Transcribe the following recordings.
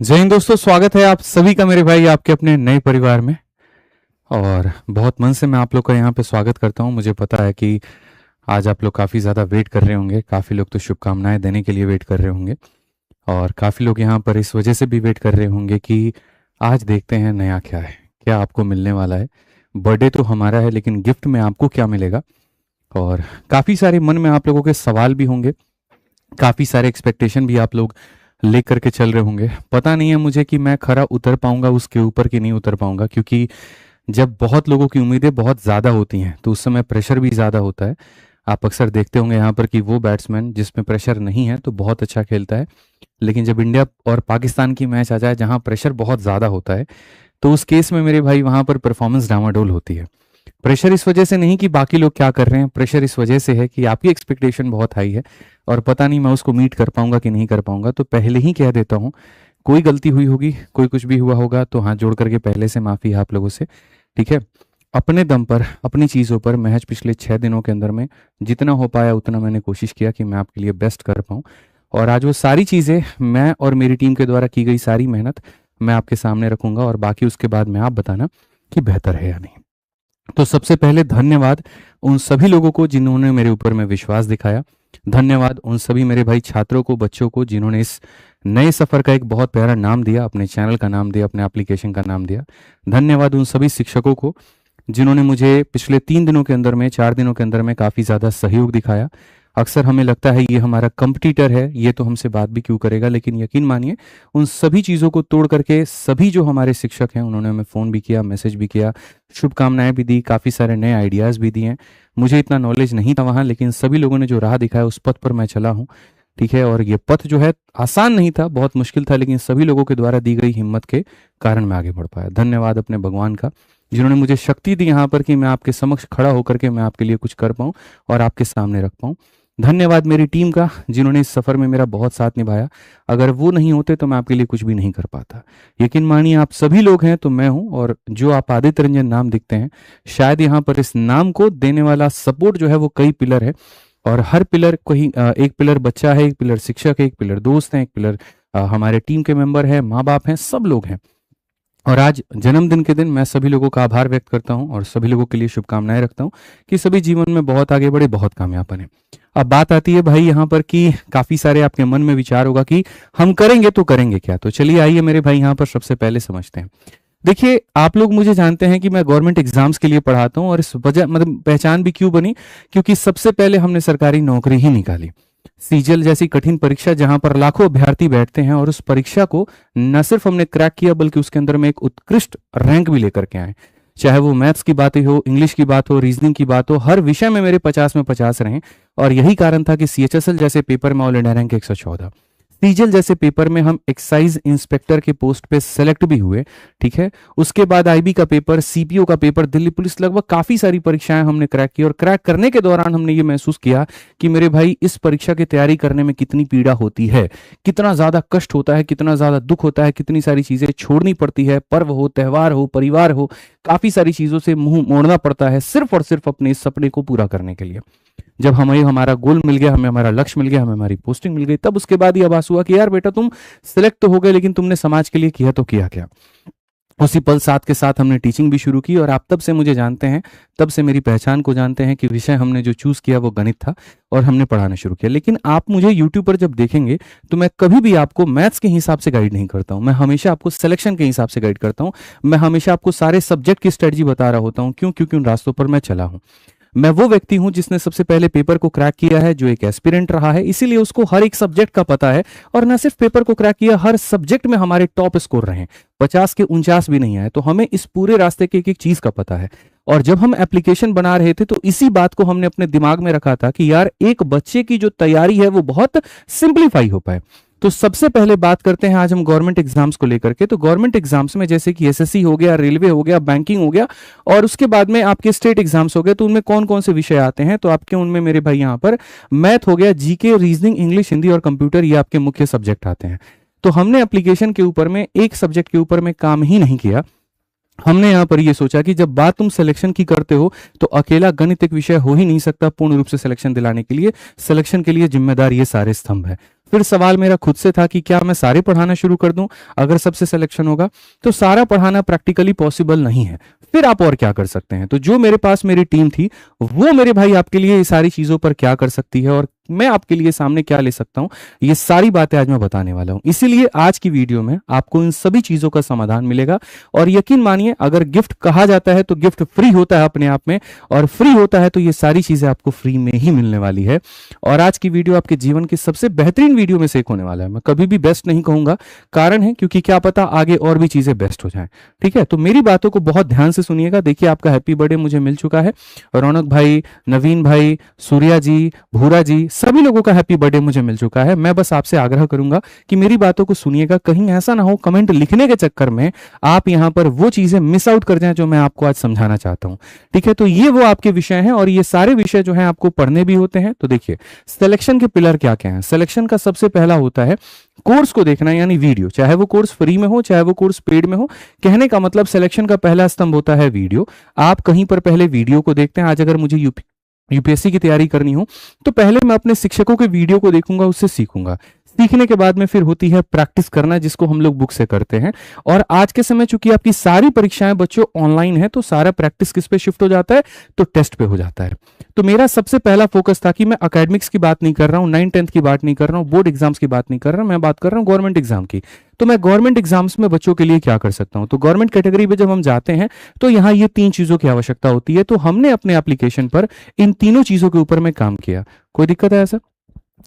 जय हिंद दोस्तों, स्वागत है आप सभी का मेरे भाई आपके अपने नए परिवार में। और बहुत मन से मैं आप लोग का यहाँ पे स्वागत करता हूँ। मुझे पता है कि आज आप लोग काफ़ी ज़्यादा वेट कर रहे होंगे, काफ़ी लोग तो शुभकामनाएं देने के लिए वेट कर रहे होंगे और काफ़ी लोग यहाँ पर इस वजह से भी वेट कर रहे होंगे कि आज देखते हैं नया क्या है, क्या आपको मिलने वाला है। बर्थडे तो हमारा है लेकिन गिफ्ट में आपको क्या मिलेगा। और काफ़ी सारे मन में आप लोगों के सवाल भी होंगे, काफ़ी सारे एक्सपेक्टेशन भी आप लोग लेकर के चल रहे होंगे। पता नहीं है मुझे कि मैं खरा उतर पाऊंगा उसके ऊपर कि नहीं उतर पाऊंगा, क्योंकि जब बहुत लोगों की उम्मीदें बहुत ज़्यादा होती हैं तो उस समय प्रेशर भी ज़्यादा होता है। आप अक्सर देखते होंगे यहाँ पर कि वो बैट्समैन जिसमें प्रेशर नहीं है तो बहुत अच्छा खेलता है, लेकिन जब इंडिया और पाकिस्तान की मैच आ जाए जहाँ प्रेशर बहुत ज़्यादा होता है तो उस केस में मेरे भाई वहाँ पर परफॉर्मेंस डामाडोल होती है। प्रेशर इस वजह से नहीं कि बाकी लोग क्या कर रहे हैं, प्रेशर इस वजह से है कि आपकी एक्सपेक्टेशन बहुत हाई है और पता नहीं मैं उसको मीट कर पाऊंगा कि नहीं कर पाऊंगा। तो पहले ही कह देता हूँ, कोई गलती हुई होगी, कोई कुछ भी हुआ होगा तो हाथ जोड़ करके पहले से माफ़ी है आप लोगों से, ठीक है। अपने दम पर अपनी चीज़ों पर महज पिछले 6 दिनों के अंदर में जितना हो पाया उतना मैंने कोशिश किया कि मैं आपके लिए बेस्ट कर पाऊँ। और आज वो सारी चीज़ें मैं और मेरी टीम के द्वारा की गई सारी मेहनत मैं आपके सामने रखूंगा और बाकी उसके बाद में आप बताना कि बेहतर है या नहीं। तो सबसे पहले धन्यवाद उन सभी लोगों को जिन्होंने मेरे ऊपर में विश्वास दिखाया। धन्यवाद उन सभी मेरे भाई छात्रों को, बच्चों को जिन्होंने इस नए सफ़र का एक बहुत प्यारा नाम दिया, अपने चैनल का नाम दिया, अपने एप्लीकेशन का नाम दिया। धन्यवाद उन सभी शिक्षकों को जिन्होंने मुझे पिछले 3 दिनों के अंदर में, 4 दिनों के अंदर में काफ़ी ज़्यादा सहयोग दिखाया। अक्सर हमें लगता है ये हमारा कंपटीटर है, ये तो हमसे बात भी क्यों करेगा, लेकिन यकीन मानिए उन सभी चीज़ों को तोड़ करके सभी जो हमारे शिक्षक हैं उन्होंने हमें फ़ोन भी किया, मैसेज भी किया, शुभकामनाएं भी दी, काफ़ी सारे नए आइडियाज़ भी दिए। मुझे इतना नॉलेज नहीं था वहाँ, लेकिन सभी लोगों ने जो राह दिखाया उस पथ पर मैं चला हूँ, ठीक है। और ये पथ जो है आसान नहीं था, बहुत मुश्किल था, लेकिन सभी लोगों के द्वारा दी गई हिम्मत के कारण मैं आगे बढ़ पाया। धन्यवाद अपने भगवान का जिन्होंने मुझे शक्ति दी यहाँ पर कि मैं आपके समक्ष खड़ा होकर के मैं आपके लिए कुछ कर पाऊँ और आपके सामने रख पाऊँ। धन्यवाद मेरी टीम का जिन्होंने इस सफ़र में मेरा बहुत साथ निभाया। अगर वो नहीं होते तो मैं आपके लिए कुछ भी नहीं कर पाता। यकीन मानिए आप सभी लोग हैं तो मैं हूं, और जो आप आदित्य रंजन नाम दिखते हैं, शायद यहाँ पर इस नाम को देने वाला सपोर्ट जो है वो कई पिलर है। और हर पिलर को ही एक पिलर बच्चा है, एक पिलर शिक्षक है, एक पिलर दोस्त है, एक पिलर हमारे टीम के मेंबर है, माँ बाप हैं, सब लोग हैं। और आज जन्मदिन के दिन मैं सभी लोगों का आभार व्यक्त करता हूं और सभी लोगों के लिए शुभकामनाएं रखता हूं कि सभी जीवन में बहुत आगे बढ़े, बहुत कामयाब बने। अब बात आती है भाई यहाँ पर कि काफ़ी सारे आपके मन में विचार होगा कि हम करेंगे तो करेंगे क्या। तो चलिए आइए मेरे भाई यहाँ पर सबसे पहले समझते हैं। देखिए, आप लोग मुझे जानते हैं कि मैं गवर्नमेंट एग्जाम्स के लिए पढ़ाता हूँ और इस वजह मतलब पहचान भी क्यों बनी, क्योंकि सबसे पहले हमने सरकारी नौकरी ही निकाली। सीजीएल जैसी कठिन परीक्षा जहां पर लाखों अभ्यर्थी बैठते हैं, और उस परीक्षा को न सिर्फ हमने क्रैक किया बल्कि उसके अंदर में एक उत्कृष्ट रैंक भी लेकर के आए। चाहे वो मैथ्स की बातें हो, इंग्लिश की बात हो, रीजनिंग की बात हो, हर विषय में मेरे 50 में 50 रहे। और यही कारण था कि सीएचएसएल जैसे पेपर में ऑल इंडिया रैंक 114, सीजीएल जैसे पेपर में हम एक्साइज इंस्पेक्टर के पोस्ट पे सेलेक्ट भी हुए, ठीक है। उसके बाद आईबी का पेपर, सीपीओ का पेपर, दिल्ली पुलिस, लगभग काफी सारी परीक्षाएं हमने क्रैक की। और क्रैक करने के दौरान हमने ये महसूस किया कि मेरे भाई इस परीक्षा की तैयारी करने में कितनी पीड़ा होती है, कितना ज्यादा कष्ट होता है, कितना ज्यादा दुख होता है, कितनी सारी चीजें छोड़नी पड़ती है, पर्व हो, त्यौहार हो, परिवार हो, काफी सारी चीजों से मुंह मोड़ना पड़ता है सिर्फ और सिर्फ अपने इस सपने को पूरा करने के लिए। जब हमें हमारा गोल मिल गया, हमें हमारा लक्ष्य मिल गया, हमें हमारी पोस्टिंग मिल गई, तब उसके बाद ये आभास हुआ कि यार बेटा तुम सिलेक्ट तो हो गए, लेकिन तुमने समाज के लिए किया तो किया क्या। उसी पल साथ के साथ हमने टीचिंग भी शुरू की और आप तब से मुझे जानते हैं, तब से मेरी पहचान को जानते हैं कि विषय हमने जो चूज किया वो गणित था और हमने पढ़ाना शुरू किया। लेकिन आप मुझे यूट्यूब पर जब देखेंगे तो मैं कभी भी आपको मैथ्स के हिसाब से गाइड नहीं करता हूं, मैं हमेशा आपको सिलेक्शन के हिसाब से गाइड करता हूं। मैं हमेशा आपको सारे सब्जेक्ट की स्ट्रेटजी बता रहा होता हूं। क्यों? क्योंकि उन रास्तों पर मैं चला हूं। मैं वो व्यक्ति हूं जिसने सबसे पहले पेपर को क्रैक किया है, जो एक एस्पिरेंट रहा है, इसीलिए उसको हर एक सब्जेक्ट का पता है। और न सिर्फ पेपर को क्रैक किया, हर सब्जेक्ट में हमारे टॉप स्कोर रहे, 50 के 49 भी नहीं आए। तो हमें इस पूरे रास्ते की एक एक चीज का पता है। और जब हम एप्लीकेशन बना रहे थे तो इसी बात को हमने अपने दिमाग में रखा था कि यार एक बच्चे की जो तैयारी है वो बहुत सिंप्लीफाई हो पाए। तो सबसे पहले बात करते हैं आज हम गवर्नमेंट एग्जाम्स को लेकर के। तो गवर्नमेंट एग्जाम्स में जैसे कि एसएससी हो गया, रेलवे हो गया, बैंकिंग हो गया, और उसके बाद में आपके स्टेट एग्जाम्स हो गए, तो उनमें कौन कौन से विषय आते हैं? तो आपके उनमें मेरे भाई यहाँ पर मैथ हो गया, जीके, रीजनिंग, इंग्लिश, हिंदी और कंप्यूटर, ये आपके मुख्य सब्जेक्ट आते हैं। तो हमने एप्लीकेशन के ऊपर में एक सब्जेक्ट के ऊपर में काम ही नहीं किया। हमने यहाँ पर ये सोचा कि जब बात तुम सिलेक्शन की करते हो तो अकेला गणित एक विषय हो ही नहीं सकता पूर्ण रूप से सिलेक्शन दिलाने के लिए। सिलेक्शन के लिए जिम्मेदार ये सारे स्तंभ है। फिर सवाल मेरा खुद से था कि क्या मैं सारे पढ़ाना शुरू कर दूं अगर सबसे सिलेक्शन होगा? तो सारा पढ़ाना प्रैक्टिकली पॉसिबल नहीं है। फिर आप और क्या कर सकते हैं? तो जो मेरे पास मेरी टीम थी, वो मेरे भाई आपके लिए ये सारी चीजों पर क्या कर सकती है और मैं आपके लिए सामने क्या ले सकता हूं, ये सारी बातें आज मैं बताने वाला हूं। इसीलिए आज की वीडियो में आपको इन सभी चीजों का समाधान मिलेगा। और यकीन मानिए, अगर गिफ्ट कहा जाता है तो गिफ्ट फ्री होता है अपने आप में, और फ्री होता है तो ये सारी चीजें आपको फ्री में ही मिलने वाली है। और आज की वीडियो आपके जीवन की सबसे बेहतरीन वीडियो में से एक होने वाला है। मैं कभी भी बेस्ट नहीं कहूंगा, कारण है क्योंकि क्या पता आगे और भी चीजें बेस्ट हो जाएं। ठीक है, तो मेरी बातों को बहुत ध्यान से सुनिएगा। देखिए, आपका हैप्पी बर्थडे मुझे मिल चुका है। रौनक भाई, नवीन भाई, सूर्या जी, भूरा जी, सभी लोगों का हैप्पी बर्थडे मुझे मिल चुका है। मैं बस आपसे आग्रह करूंगा कि मेरी बातों को सुनिएगा। कहीं ऐसा ना हो कमेंट लिखने के चक्कर में आप यहां पर वो चीजें मिस आउट कर जाएं जो मैं आपको आज समझाना चाहता हूं। ठीक है, तो ये वो आपके विषय हैं और ये सारे विषय जो हैं आपको पढ़ने भी होते हैं। तो देखिए, सिलेक्शन के पिलर क्या क्या हैं। सिलेक्शन का सबसे पहला होता है कोर्स को देखना, यानी वीडियो, चाहे वो कोर्स फ्री में हो चाहे वो कोर्स पेड में हो। कहने का मतलब सिलेक्शन का पहला स्तंभ होता है वीडियो। आप कहीं पर पहले वीडियो को देखते हैं। आज अगर मुझे यूपीएससी की तैयारी करनी हो तो पहले मैं अपने शिक्षकों के वीडियो को देखूंगा, उससे सीखूंगा। सीखने के बाद में फिर होती है प्रैक्टिस करना, जिसको हम लोग बुक से करते हैं। और आज के समय चूंकि आपकी सारी परीक्षाएं बच्चों ऑनलाइन है, तो सारा प्रैक्टिस किस पे शिफ्ट हो जाता है? तो टेस्ट पे हो जाता है। तो मेरा सबसे पहला फोकस था कि मैं एकेडमिक्स की बात नहीं कर रहा हूं, 9th-10th की बात नहीं कर रहा हूं, बोर्ड एग्जाम्स की बात नहीं कर रहा हूं, मैं बात कर रहा हूं गवर्नमेंट एग्जाम की। तो मैं गवर्नमेंट एग्जाम्स में बच्चों के लिए क्या कर सकता हूं? तो गवर्नमेंट कैटेगरी में जब हम जाते हैं तो यहां ये 3 चीजों की आवश्यकता होती है। तो हमने अपने एप्लीकेशन पर इन तीनों चीजों के ऊपर में काम किया। कोई दिक्कत है ऐसा?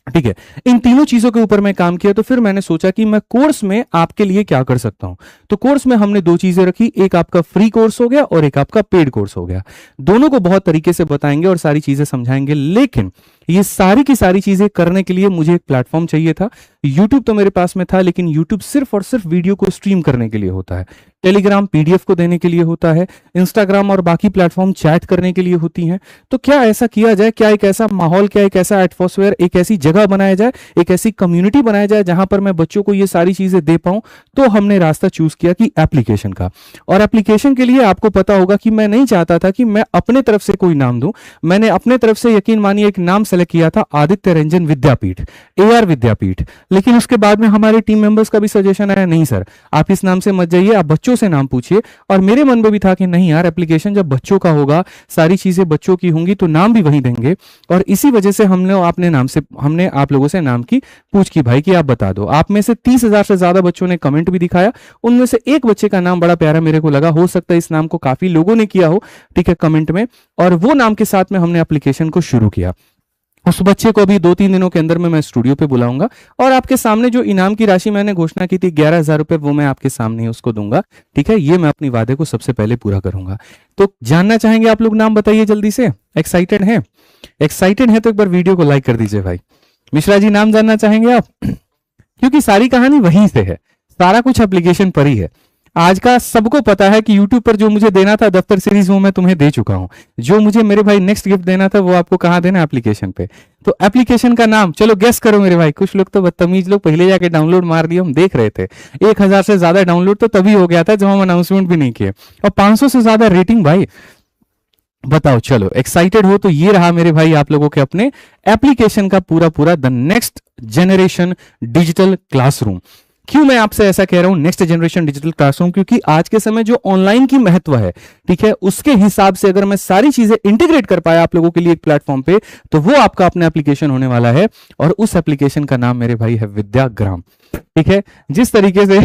ठीक है, इन तीनों चीजों के ऊपर मैं काम किया। तो फिर मैंने सोचा कि मैं कोर्स में आपके लिए क्या कर सकता हूं। तो कोर्स में हमने 2 चीजें रखी, एक आपका फ्री कोर्स हो गया और एक आपका पेड कोर्स हो गया। दोनों को बहुत तरीके से बताएंगे और सारी चीजें समझाएंगे, लेकिन ये सारी की सारी चीजें करने के लिए मुझे एक प्लेटफॉर्म चाहिए था। यूट्यूब तो मेरे पास में था, लेकिन यूट्यूब सिर्फ और सिर्फ वीडियो को स्ट्रीम करने के लिए होता है। टेलीग्राम पीडीएफ को देने के लिए होता है। इंस्टाग्राम और बाकी प्लेटफॉर्म चैट करने के लिए होती हैं। तो क्या ऐसा किया जाए, क्या एक ऐसा माहौल, क्या एक ऐसा एटमॉस्फेयर, एक ऐसी जगह बनाया जाए, एक ऐसी कम्युनिटी बनाया जाए जहां पर मैं बच्चों को ये सारी चीजें दे पाऊं? तो हमने रास्ता चूज किया कि एप्लीकेशन का। और एप्लीकेशन के लिए आपको पता होगा कि मैं नहीं चाहता था कि मैं अपने तरफ से कोई नाम दूं। मैंने अपने तरफ से यकीन मानिए एक नाम सेलेक्ट किया था, आदित्य रंजन विद्यापीठ, एआर विद्यापीठ। लेकिन उसके बाद में हमारे टीम मेंबर्स का भी सजेशन आया, नहीं सर आप इस नाम से मत जाइए, आप बच्चों से नाम पूछिए। और मेरे मन में भी था कि नहीं यार, एप्लीकेशन जब बच्चों का होगा, सारी चीजें बच्चों की होंगी, तो नाम भी वही देंगे। और इसी वजह से हमने आप लोगों से नाम की पूछ की भाई कि आप बता दो। आप में से 30,000 से ज्यादा बच्चों ने कमेंट भी दिखाया। उनमें से एक बच्चे का नाम बड़ा प्यारा मेरे को लगा, हो सकता है इस नाम को काफी लोगों ने किया हो, ठीक है, कमेंट में। और वो नाम के साथ में हमने एप्लीकेशन को शुरू किया। उस बच्चे को अभी 2-3 दिनों के अंदर में मैं स्टूडियो पे बुलाऊंगा और आपके सामने जो इनाम की राशि मैंने घोषणा की थी 11,000 रुपए, वो मैं आपके सामने ही उसको दूंगा। ठीक है, ये मैं अपनी वादे को सबसे पहले पूरा करूंगा। तो जानना चाहेंगे आप लोग, नाम बताइए जल्दी से। एक्साइटेड है? एक्साइटेड है तो एक बार वीडियो को लाइक कर दीजिए भाई। मिश्रा जी, नाम जानना चाहेंगे आप? क्योंकि सारी कहानी वहीं से है, सारा कुछ एप्लीकेशन पर ही है। आज का सबको पता है कि YouTube पर जो मुझे देना था दफ्तर सीरीज, वो मैं तुम्हें दे चुका हूं। जो मुझे मेरे भाई नेक्स्ट गिफ्ट देना था वो आपको कहां देना? एप्लीकेशन पे। तो एप्लीकेशन का नाम चलो गेस करो मेरे भाई। कुछ लोग तो बदतमीज लोग पहले जाके डाउनलोड मार दिए, हम देख रहे थे। 1,000 से ज्यादा डाउनलोड तो तभी हो गया था जब हम अनाउंसमेंट भी नहीं किए, और 500 से ज्यादा रेटिंग भाई। बताओ, चलो एक्साइटेड हो तो ये रहा मेरे भाई आप लोगों के अपने एप्लीकेशन का पूरा the next generation digital classroom. क्यों मैं आपसे ऐसा कह रहा हूं नेक्स्ट जनरेशन डिजिटल क्लासरूम? क्योंकि आज के समय जो ऑनलाइन की महत्व है, ठीक है, उसके हिसाब से अगर मैं सारी चीजें इंटीग्रेट कर पाया आप लोगों के लिए एक प्लेटफॉर्म पे, तो वो आपका अपना एप्लीकेशन होने वाला है। और उस एप्लीकेशन का नाम मेरे भाई है विद्याग्राम। ठीक है, जिस तरीके से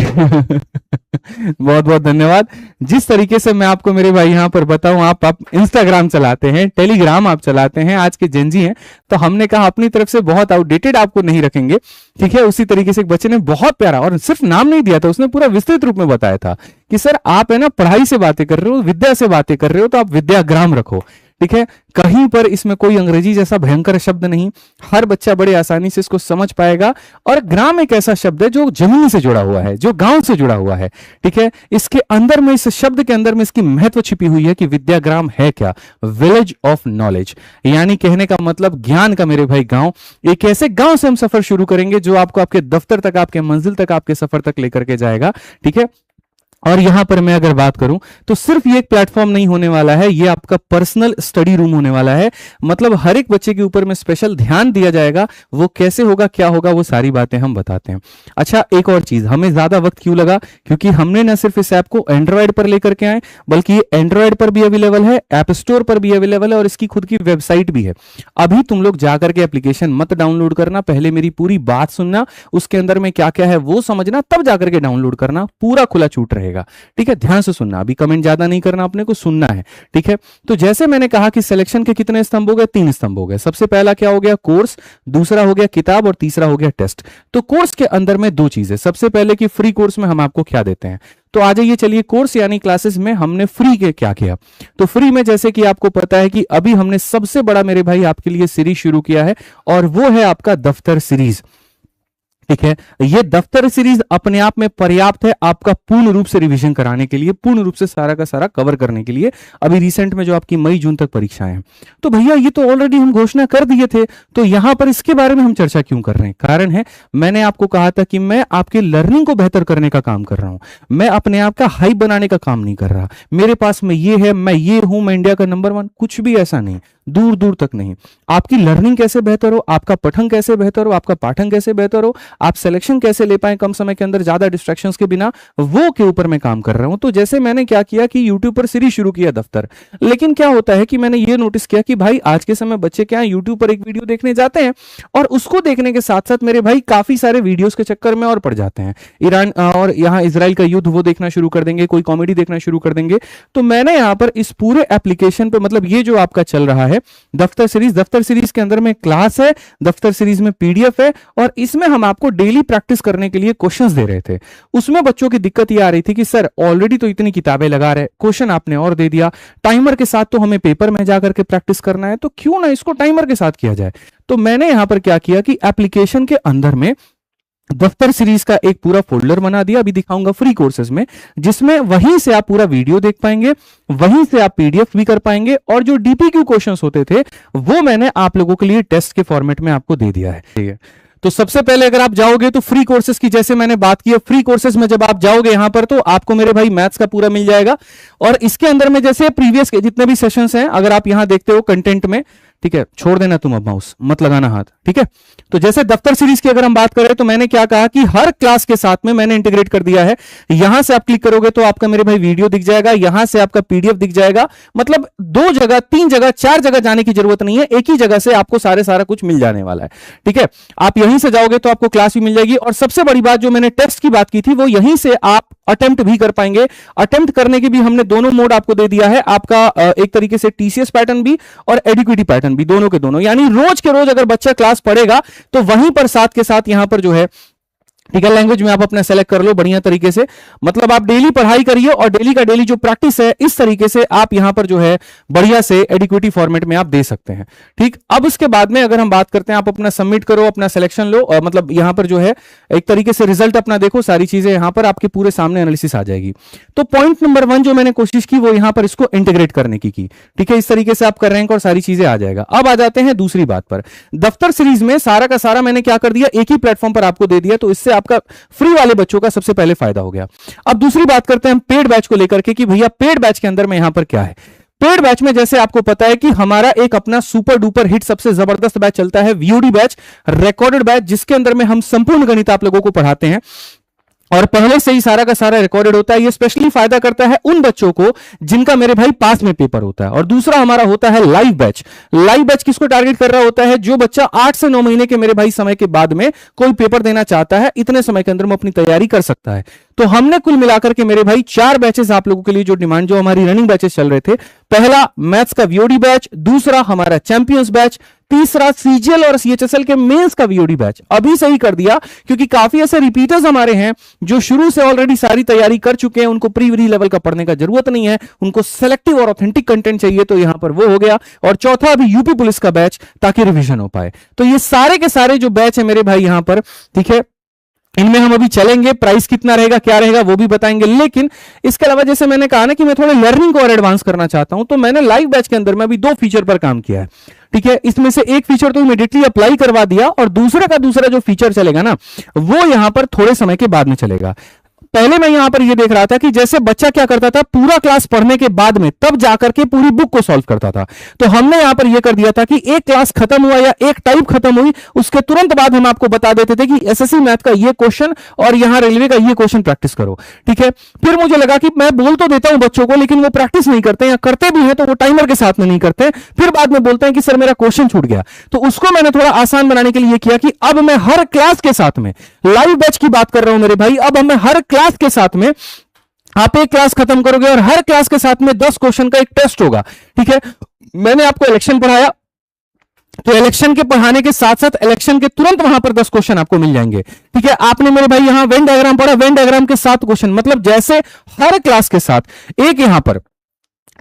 बहुत बहुत धन्यवाद। जिस तरीके से मैं आपको मेरे भाई यहां पर बताऊं, आप इंस्टाग्राम चलाते हैं, टेलीग्राम आप चलाते हैं, आज के जेनजी हैं, तो हमने कहा अपनी तरफ से बहुत आउटडेटेड आपको नहीं रखेंगे। ठीक है, उसी तरीके से एक बच्चे ने बहुत प्यारा, और सिर्फ नाम नहीं दिया था, उसने पूरा विस्तृत रूप में बताया था कि सर आप है ना पढ़ाई से बातें कर रहे हो, विद्या से बातें कर रहे हो, तो आप विद्याग्राम रखो। ठीक है, कहीं पर इसमें कोई अंग्रेजी जैसा भयंकर शब्द नहीं, हर बच्चा बड़े आसानी से इसको समझ पाएगा। और ग्राम एक ऐसा शब्द है जो जमीन से जुड़ा हुआ है, जो गांव से जुड़ा हुआ है। ठीक है, इसके अंदर में, इस शब्द के अंदर में इसकी महत्व छिपी हुई है कि विद्याग्राम है क्या? विलेज ऑफ नॉलेज, यानी कहने का मतलब ज्ञान का मेरे भाई गांव। एक ऐसे गांव से हम सफर शुरू करेंगे जो आपको आपके दफ्तर तक, आपके मंजिल तक, आपके सफर तक लेकर के जाएगा। ठीक है, और यहां पर मैं अगर बात करूं तो सिर्फ ये एक प्लेटफॉर्म नहीं होने वाला है, ये आपका पर्सनल स्टडी रूम होने वाला है। मतलब हर एक बच्चे के ऊपर में स्पेशल ध्यान दिया जाएगा। वो कैसे होगा, क्या होगा, वो सारी बातें हम बताते हैं। अच्छा, एक और चीज, हमें ज्यादा वक्त क्यों लगा, क्योंकि हमने ना सिर्फ इस ऐप को एंड्रॉयड पर लेकर के आए, बल्कि ये एंड्रॉयड पर भी अवेलेबल है, ऐप स्टोर पर भी अवेलेबल है और इसकी खुद की वेबसाइट भी है। अभी तुम लोग जाकर के एप्लीकेशन मत डाउनलोड करना, पहले मेरी पूरी बात सुनना, उसके अंदर में क्या क्या है वो समझना, तब जाकर के डाउनलोड करना, पूरा खुला छूट रहेगा। ठीक है, ध्यान से सुनना, अभी कमेंट ज्यादा नहीं करना, अपने को सुनना है। ठीक है, तो जैसे मैंने कहा कि सिलेक्शन के कितने स्तंभ हो गए, 3 स्तंभ हो गए। सबसे पहला क्या हो गया, कोर्स, दूसरा हो गया किताब और तीसरा हो गया टेस्ट। तो कोर्स के अंदर में 2 चीजें, सबसे पहले कि फ्री कोर्स में हम आपको क्या देते हैं। तो आ जाइए, चलिए कोर्स यानी क्लासेस में हमने फ्री के क्या किया। तो फ्री में जैसे कि आपको पता है कि अभी हमने सबसे बड़ा मेरे भाई आपके लिए सीरीज शुरू किया है और वो है आपका दफ्तर सीरीज। ठीक है, ये दफ्तर सीरीज अपने आप में पर्याप्त है आपका पूर्ण रूप से रिवीजन कराने के लिए, पूर्ण रूप से सारा का सारा कवर करने के लिए। अभी रिसेंट में जो आपकी मई जून तक परीक्षाएं हैं, तो भैया ये तो ऑलरेडी हम घोषणा कर दिए थे, तो यहां पर इसके बारे में हम चर्चा क्यों कर रहे हैं। कारण है, मैंने आपको कहा था कि मैं आपके लर्निंग को बेहतर करने का काम कर रहा हूं, मैं अपने आप का हाइप बनाने का काम नहीं कर रहा। मेरे पास में ये है, मैं ये हूं, मैं इंडिया का नंबर 1, कुछ भी ऐसा नहीं, दूर दूर तक नहीं। आपकी लर्निंग कैसे बेहतर हो, आपका पठन कैसे बेहतर हो, आपका पाठन कैसे बेहतर हो, आप सिलेक्शन कैसे ले पाए कम समय के अंदर ज्यादा डिस्ट्रैक्शंस के बिना, वो के ऊपर मैं काम कर रहा हूं। तो जैसे मैंने क्या किया कि YouTube पर सीरीज शुरू किया दफ्तर, लेकिन क्या होता है कि मैंने ये नोटिस किया कि भाई आज के समय बच्चे क्या YouTube पर एक वीडियो देखने जाते हैं और उसको देखने के साथ साथ मेरे भाई काफी सारे वीडियोस के चक्कर में और पड़ जाते हैं। ईरान और यहां इजराइल का युद्ध वो देखना शुरू कर देंगे, कोई कॉमेडी देखना शुरू कर देंगे। तो मैंने यहां पर इस पूरे एप्लीकेशन पे, मतलब ये जो आपका चल रहा है दफ्तर सीरीज के अंदर में क्लास है, दफ्तर सीरीज में PDF है और इसमें हम आपको डेली प्रैक्टिस करने के लिए क्वेश्चंस दे रहे थे। उसमें बच्चों की दिक्कत ये आ रही थी कि सर ऑलरेडी तो इतनी किताबें लगा रहे, क्वेश्चन आपने और दे दिया, टाइमर के साथ तो हमें पेपर में जाकर के प्रैक्टिस करना है, तो क्यों ना इसको टाइमर के साथ किया जाए। तो मैंने यहां पर क्या किया कि एप्लीकेशन के अंदर में दफ्तर सीरीज का एक पूरा फोल्डर बना दिया, अभी दिखाऊंगा फ्री कोर्सेज में, जिसमें वहीं से आप पूरा वीडियो देख पाएंगे, वहीं से आप PDF भी कर पाएंगे और जो DPQ क्वेश्चंस होते थे वो मैंने आप लोगों के लिए टेस्ट के फॉर्मेट में आपको दे दिया है। ठीक है, तो सबसे पहले अगर आप जाओगे तो फ्री कोर्सेज की जैसे मैंने बात की है, फ्री कोर्सेज में जब आप जाओगे यहां पर तो आपको मेरे भाई मैथ्स का पूरा मिल जाएगा और इसके अंदर में जैसे प्रीवियस के जितने भी सेशंस हैं अगर आप यहां देखते हो कंटेंट में, ठीक है, छोड़ देना तुम अब माउस, मत लगाना हाथ। ठीक है, तो जैसे दफ्तर सीरीज की अगर हम बात करें तो मैंने क्या कहा कि हर क्लास के साथ में मैंने इंटीग्रेट कर दिया है। यहां से आप क्लिक करोगे तो आपका मेरे भाई वीडियो दिख जाएगा, यहां से आपका PDF दिख जाएगा। मतलब 2 जगह 3 जगह 4 जगह जाने की जरूरत नहीं है, एक ही जगह से आपको सारा कुछ मिल जाने वाला है। ठीक है, आप यहीं से जाओगे तो आपको क्लास भी मिल जाएगी और सबसे बड़ी बात जो मैंने टेस्ट की बात की थी वो यहीं से आप अटेम्प्ट भी कर पाएंगे। अटेम्प्ट करने के भी हमने दोनों मोड आपको दे दिया है, आपका एक तरीके से TCS पैटर्न भी और एडिक्विटी पैटर्न भी, दोनों के दोनों, यानी रोज के रोज अगर बच्चा क्लास पढ़ेगा तो वहीं पर साथ के साथ यहां पर जो है, ठीक है, लैंग्वेज में आप अपना सेलेक्ट कर लो बढ़िया तरीके से। मतलब आप डेली पढ़ाई करिए और डेली का डेली जो प्रैक्टिस है इस तरीके से आप यहां पर जो है बढ़िया से एडिक्विटी फॉर्मेट में आप दे सकते हैं। ठीक, अब उसके बाद में अगर हम बात करते हैं, आप अपना सबमिट करो, अपना सिलेक्शन लो और मतलब यहां पर जो है एक तरीके से रिजल्ट अपना देखो, सारी चीजें यहां पर आपके पूरे सामने एनालिसिस आ जाएगी। तो पॉइंट नंबर 1 जो मैंने कोशिश की वो यहां पर इसको इंटीग्रेट करने की। ठीक है, इस तरीके से आप कर रैंक और सारी चीजें आ जाएगा। अब आ जाते हैं दूसरी बात पर, दफ्तर सीरीज में सारा का सारा मैंने क्या कर दिया, एक ही प्लेटफॉर्म पर आपको दे दिया, तो इससे आपका फ्री वाले बच्चों का सबसे पहले फायदा हो गया। अब दूसरी बात करते हैं हम पेड बैच को लेकर के कि भैया पेड बैच के अंदर में यहां पर क्या है। पेड बैच में जैसे आपको पता है कि हमारा एक अपना सुपर डुपर हिट सबसे जबरदस्त बैच चलता है, VOD बैच, रिकॉर्डेड बैच, जिसके अंदर में हम संपूर्ण गणित आप लोगों को पढ़ाते हैं और पहले से ही सारा का सारा रिकॉर्डेड होता है। ये स्पेशली फायदा करता है उन बच्चों को जिनका मेरे भाई पास में पेपर होता है। और दूसरा हमारा होता है लाइव बैच। लाइव बैच किसको टारगेट कर रहा होता है, जो बच्चा 8 से 9 महीने के मेरे भाई समय के बाद में कोई पेपर देना चाहता है, इतने समय के अंदर में अपनी तैयारी कर सकता है। तो हमने कुल मिलाकर के मेरे भाई 4 बैचेस आप लोगों के लिए जो डिमांड, जो हमारी रनिंग बैचेस चल रहे थे, पहला मैथ्स का VOD बैच, दूसरा हमारा चैंपियंस बैच, तीसरा CGL और CHSL के मेंस का VOD बैच। अभी सही कर दिया क्योंकि काफी ऐसे रिपीटर्स हमारे हैं जो शुरू से ऑलरेडी सारी तैयारी कर चुके हैं, उनको प्री लेवल का पढ़ने का जरूरत नहीं है, उनको सेलेक्टिव और ऑथेंटिक कंटेंट चाहिए, तो यहां पर वो हो गया। और चौथा अभी यूपी पुलिस का बैच, ताकि रिवीजन हो पाए। तो ये सारे के सारे जो बैच है मेरे भाई यहां पर, ठीक है, इनमें हम अभी चलेंगे, प्राइस कितना रहेगा क्या रहेगा वो भी बताएंगे। लेकिन इसके अलावा जैसे मैंने कहा ना कि मैं थोड़े लर्निंग को और एडवांस करना चाहता हूं, तो मैंने लाइव बैच के अंदर में अभी 2 फीचर पर काम किया है। ठीक है, इसमें से एक फीचर तो इमीडिएटली अप्लाई करवा दिया और दूसरा का दूसरा जो फीचर चलेगा ना वो यहां पर थोड़े समय के बाद में चलेगा। पहले मैं यहां पर ये देख रहा था कि जैसे बच्चा क्या करता था, पूरा क्लास पढ़ने के बाद में तब जाकर के पूरी बुक को सॉल्व करता था। तो हमने यहां पर ये कर दिया था कि एक क्लास खत्म हुआ या एक टाइप खत्म हुई, उसके तुरंत बाद हम आपको बता देते थे कि एसएससी मैथ का ये क्वेश्चन और यहां रेलवे का ये क्वेश्चन प्रैक्टिस करो। ठीक है, फिर मुझे लगा कि मैं बोल तो देता हूं बच्चों को, लेकिन वो प्रैक्टिस नहीं करते, या करते भी हैं तो वो टाइमर के साथ में नहीं करते, फिर बाद में बोलते हैं कि सर मेरा क्वेश्चन छूट गया। तो उसको मैंने थोड़ा आसान बनाने के लिए किया कि अब मैं हर क्लास के साथ में, लाइव बैच की बात कर रहा हूं मेरे भाई, अब मैं हर क्लास के साथ में, आप एक क्लास खत्म करोगे और हर क्लास के साथ में 10 क्वेश्चन का एक टेस्ट होगा। ठीक है, मैंने आपको इलेक्शन पढ़ाया, तो इलेक्शन के पढ़ाने के साथ साथ इलेक्शन के तुरंत वहां पर 10 क्वेश्चन आपको मिल जाएंगे। ठीक है, आपने मेरे भाई यहां वेन डायग्राम पढ़ा, वेन डायग्राम के 7 क्वेश्चन, मतलब जैसे हर क्लास के साथ एक यहां पर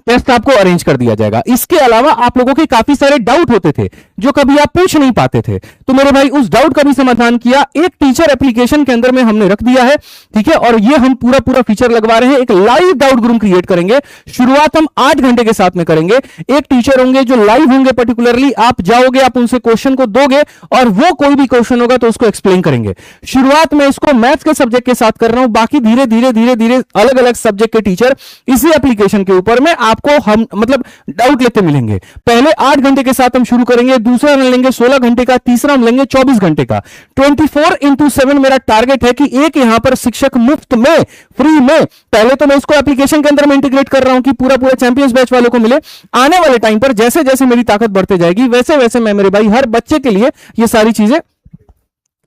टेस्ट आपको अरेंज कर दिया जाएगा। इसके अलावा आप लोगों के काफी सारे डाउट होते थे जो कभी आप पूछ नहीं पाते थे, तो मेरे भाई उस डाउट का भी समाधान किया, एक टीचर एप्लीकेशन के अंदर में हमने रख दिया है। ठीक है, और ये हम पूरा फीचर लगवा रहे हैं, एक लाइव डाउट ग्रुप क्रिएट करेंगे। शुरुआत हम 8 घंटे के साथ में करेंगे, एक टीचर होंगे जो लाइव होंगे, पर्टिकुलरली आप जाओगे, आप उनसे क्वेश्चन को दोगे और वो कोई भी क्वेश्चन होगा तो उसको एक्सप्लेन करेंगे। शुरुआत में इसको मैथ्स के सब्जेक्ट के साथ कर रहा हूं, बाकी धीरे धीरे अलग अलग सब्जेक्ट के टीचर इसी एप्लीकेशन के ऊपर में आपको हम मतलब डाउट लेते मिलेंगे। पहले 8 घंटे के साथ हम शुरू करेंगे, दूसरा हम लेंगे 16 घंटे का, तीसरा हम लेंगे 24 घंटे का। 24/7 मेरा टारगेट है कि एक यहां पर शिक्षक मुफ्त में, फ्री में, पहले तो मैं इसको एप्लीकेशन के अंदर में इंटीग्रेट कर रहा हूं कि पूरा चैंपियंस बैच वालों को मिले। आने वाले टाइम पर जैसे जैसे मेरी ताकत बढ़ते जाएगी वैसे वैसे मैं मेरे भाई हर बच्चे के लिए ये सारी चीजें,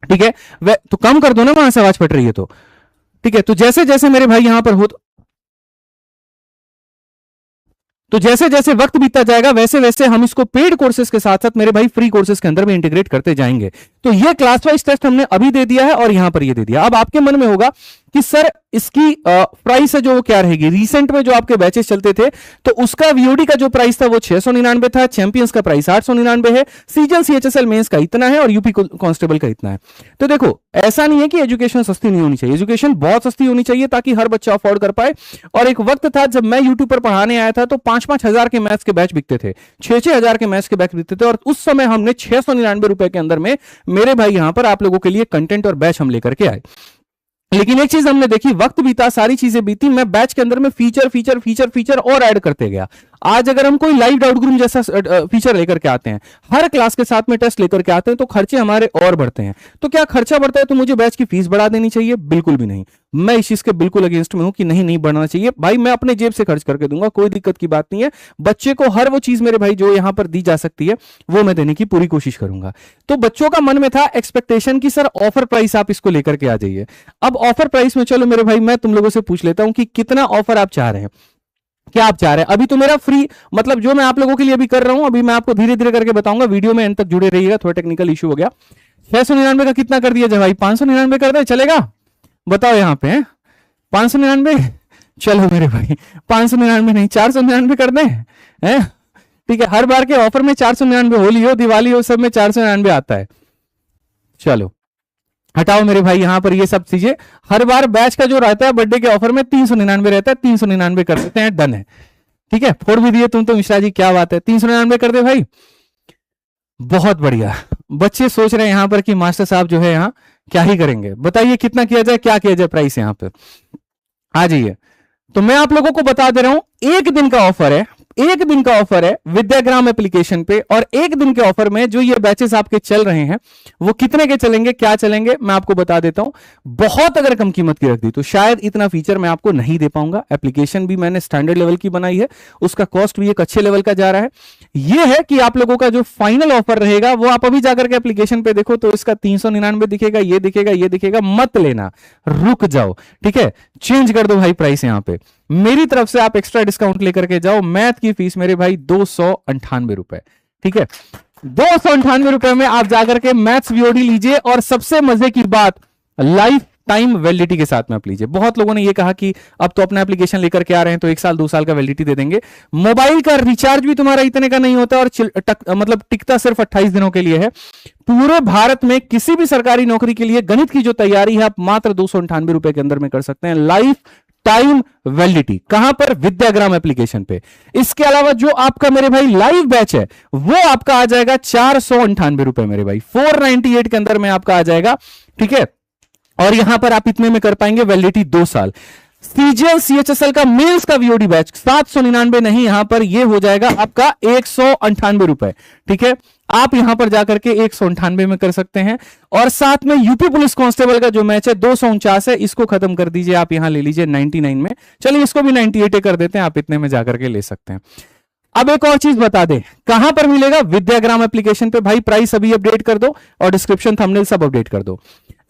ठीक है, तो कम कर दो ना वहां से आवाज फट रही है तो। ठीक है, तो जैसे जैसे मेरे भाई यहां पर हो, तो जैसे जैसे वक्त बीतता जाएगा वैसे वैसे हम इसको पेड कोर्सेज के साथ साथ मेरे भाई फ्री कोर्सेज के अंदर में इंटीग्रेट करते जाएंगे। तो ये क्लास वाइज टेस्ट हमने अभी दे दिया है और यहां पर ये दे दिया। अब आपके मन में होगा कि सर इसकी प्राइस है जो वो क्या रहेगी। रिसेंट में जो आपके बैचेस चलते थे तो उसका वीओडी का जो प्राइस था वो 699 था, चैंपियंस का प्राइस 899 है, सीजन सीएचएसएल मेंस का इतना है और यूपी कांस्टेबल का इतना है। तो देखो ऐसा नहीं है कि एजुकेशन सस्ती नहीं होनी चाहिए, एजुकेशन बहुत सस्ती होनी चाहिए ताकि हर बच्चा अफोर्ड कर पाए। और एक वक्त था जब मैं यूट्यूब पर पढ़ाने आया था तो 5-5 हजार के मैथ्स के बैच बिकते थे, 6-6 हजार के मैथ्स के बैच बिकते थे, और उस समय हमने 699 रुपए के अंदर में मेरे भाई यहां पर आप लोगों के लिए कंटेंट और बैच हम लेकर के आए। लेकिन एक चीज हमने देखी, वक्त बीता, सारी चीजें बीती, मैं बैच के अंदर में फीचर और ऐड करते गया। आज अगर हम कोई लाइव डाउट ग्रुप जैसा फीचर लेकर के आते हैं, हर क्लास के साथ में टेस्ट लेकर के आते हैं, तो खर्चे हमारे और बढ़ते हैं। तो क्या खर्चा बढ़ता है तो मुझे बैच की फीस बढ़ा देनी चाहिए? बिल्कुल भी नहीं। मैं इस चीज के बिल्कुल अगेंस्ट में हूं कि नहीं बढ़ाना चाहिए। भाई मैं अपने जेब से खर्च करके दूंगा, कोई दिक्कत की बात नहीं है। बच्चे को हर वो चीज मेरे भाई जो यहां पर दी जा सकती है वो मैं देने की पूरी कोशिश करूंगा। तो बच्चों का मन में था एक्सपेक्टेशन की सर ऑफर प्राइस आप इसको लेकर के आ जाइए। अब ऑफर प्राइस में चलो मेरे भाई मैं तुम लोगों से पूछ लेता हूं कि कितना ऑफर आप चाह रहे हैं, क्या आप चाह रहे हैं। अभी तो मेरा फ्री मतलब जो मैं आप लोगों के लिए अभी कर रहा हूं, अभी मैं आपको धीरे धीरे करके बताऊंगा, वीडियो में एंड तक जुड़े रहिएगा। थोड़ा टेक्निकल इशू हो गया। 699 का कितना कर दिया जाए भाई? 599 कर दे, चलेगा? बताओ यहां पे 599। चलो मेरे भाई 599 नहीं 499 कर दें, हैं? ठीक है, हर बार के ऑफर में 499, होली हो दिवाली हो सब में 499 आता है। चलो हटाओ मेरे भाई यहां पर ये सब चीजें। हर बार बैच का जो रहता है बर्थडे के ऑफर में 399 रहता है, 399 कर देते हैं, डन है। ठीक है, फोड़ भी दिए तुम तो मिश्रा जी, क्या बात है, 399 कर दे भाई। बहुत बढ़िया। बच्चे सोच रहे हैं यहां पर कि मास्टर साहब जो है यहाँ क्या ही करेंगे, बताइए कितना किया जाए, क्या किया जाए प्राइस यहाँ पे, आ जाइए। तो मैं आप लोगों को बता दे रहा हूं, एक दिन का ऑफर है, एक दिन का ऑफर है विद्याग्राम एप्लीकेशन पे, और एक दिन के ऑफर में जो ये बैचेस आपके चल रहे हैं वो कितने के चलेंगे, क्या चलेंगे, मैं आपको बता देता हूं। बहुत अगर कम कीमत की रख दी तो शायद इतना फीचर मैं आपको नहीं दे पाऊंगा। एप्लीकेशन भी मैंने स्टैंडर्ड लेवल की बनाई है, उसका कॉस्ट भी एक अच्छे लेवल का जा रहा है। यह है कि आप लोगों का जो फाइनल ऑफर रहेगा वो आप अभी जाकर के एप्लीकेशन पे देखो तो इसका 399 दिखेगा, ये दिखेगा, ये दिखेगा, मत लेना, रुक जाओ। ठीक है, चेंज कर दो भाई प्राइस यहां पे, मेरी तरफ से आप एक्स्ट्रा डिस्काउंट लेकर के जाओ। मैथ की फीस मेरे भाई 298 रुपए। ठीक है, 298 रुपए में आप जाकर के मैथ्स वीओडी लीजिए, और सबसे मजे की बात लाइफ टाइम वैलिडिटी के साथ में आप लीजिए। बहुत लोगों ने ये कहा कि अब तो अपना एप्लीकेशन लेकर के आ रहे हैं तो 1 साल 2 साल का वैलिडिटी दे देंगे। मोबाइल का रिचार्ज भी तुम्हारा इतने का नहीं होता और मतलब टिकता सिर्फ 28 दिनों के लिए है। पूरे भारत में किसी भी सरकारी नौकरी के लिए गणित की जो तैयारी है आप मात्र 298 रुपए के अंदर में कर सकते हैं, लाइफ टाइम वैलिडिटी। कहां पर? विद्याग्राम एप्लीकेशन पे। इसके अलावा जो आपका मेरे भाई लाइव बैच है वो आपका आ जाएगा 498 रुपए मेरे भाई, 498 के अंदर में आपका आ जाएगा। ठीक है, और यहां पर आप इतने में कर पाएंगे, वैलिडिटी 2 साल। सीजीएल सीएचएसएल का मेल्स का वीओडी बैच 799 नहीं, यहां पर ये हो जाएगा आपका 198 रुपए। ठीक है, आप यहां पर जाकर के 198 में कर सकते हैं। और साथ में यूपी पुलिस कांस्टेबल का जो मैच है 249 है, इसको खत्म कर दीजिए, आप यहां ले लीजिए 99 में। चलिए इसको भी 98 कर देते हैं, आप इतने में जाकर के ले सकते हैं। अब एक और चीज बता दें, कहां पर मिलेगा? विद्याग्राम एप्लीकेशन पे। भाई प्राइस अभी अपडेट कर दो और डिस्क्रिप्शन थंबनेल सब अपडेट कर दो।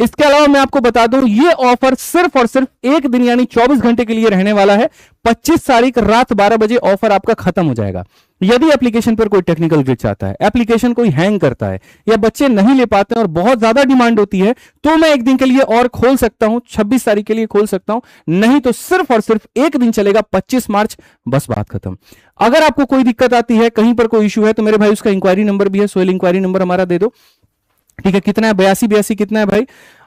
इसके अलावा मैं आपको बता दूं, ये ऑफर सिर्फ और सिर्फ एक दिन यानी 24 घंटे के लिए रहने वाला है। 25 तारीख रात 12 बजे ऑफर आपका खत्म हो जाएगा। यदि एप्लीकेशन पर कोई टेक्निकल ग्लिच आता है, एप्लीकेशन कोई हैंग करता है या बच्चे नहीं ले पाते हैं और बहुत ज्यादा डिमांड होती है, तो मैं एक दिन के लिए और खोल सकता हूं, 26 तारीख के लिए खोल सकता हूं, नहीं तो सिर्फ और सिर्फ एक दिन चलेगा, 25 मार्च, बस बात खत्म। अगर आपको कोई दिक्कत आती है, कहीं पर कोई इशू है, तो मेरे भाई उसका इंक्वायरी नंबर भी है, सोहेल इंक्वायरी नंबर हमारा दे दो। ठीक है, कितना है? 8282 कितना है भाई?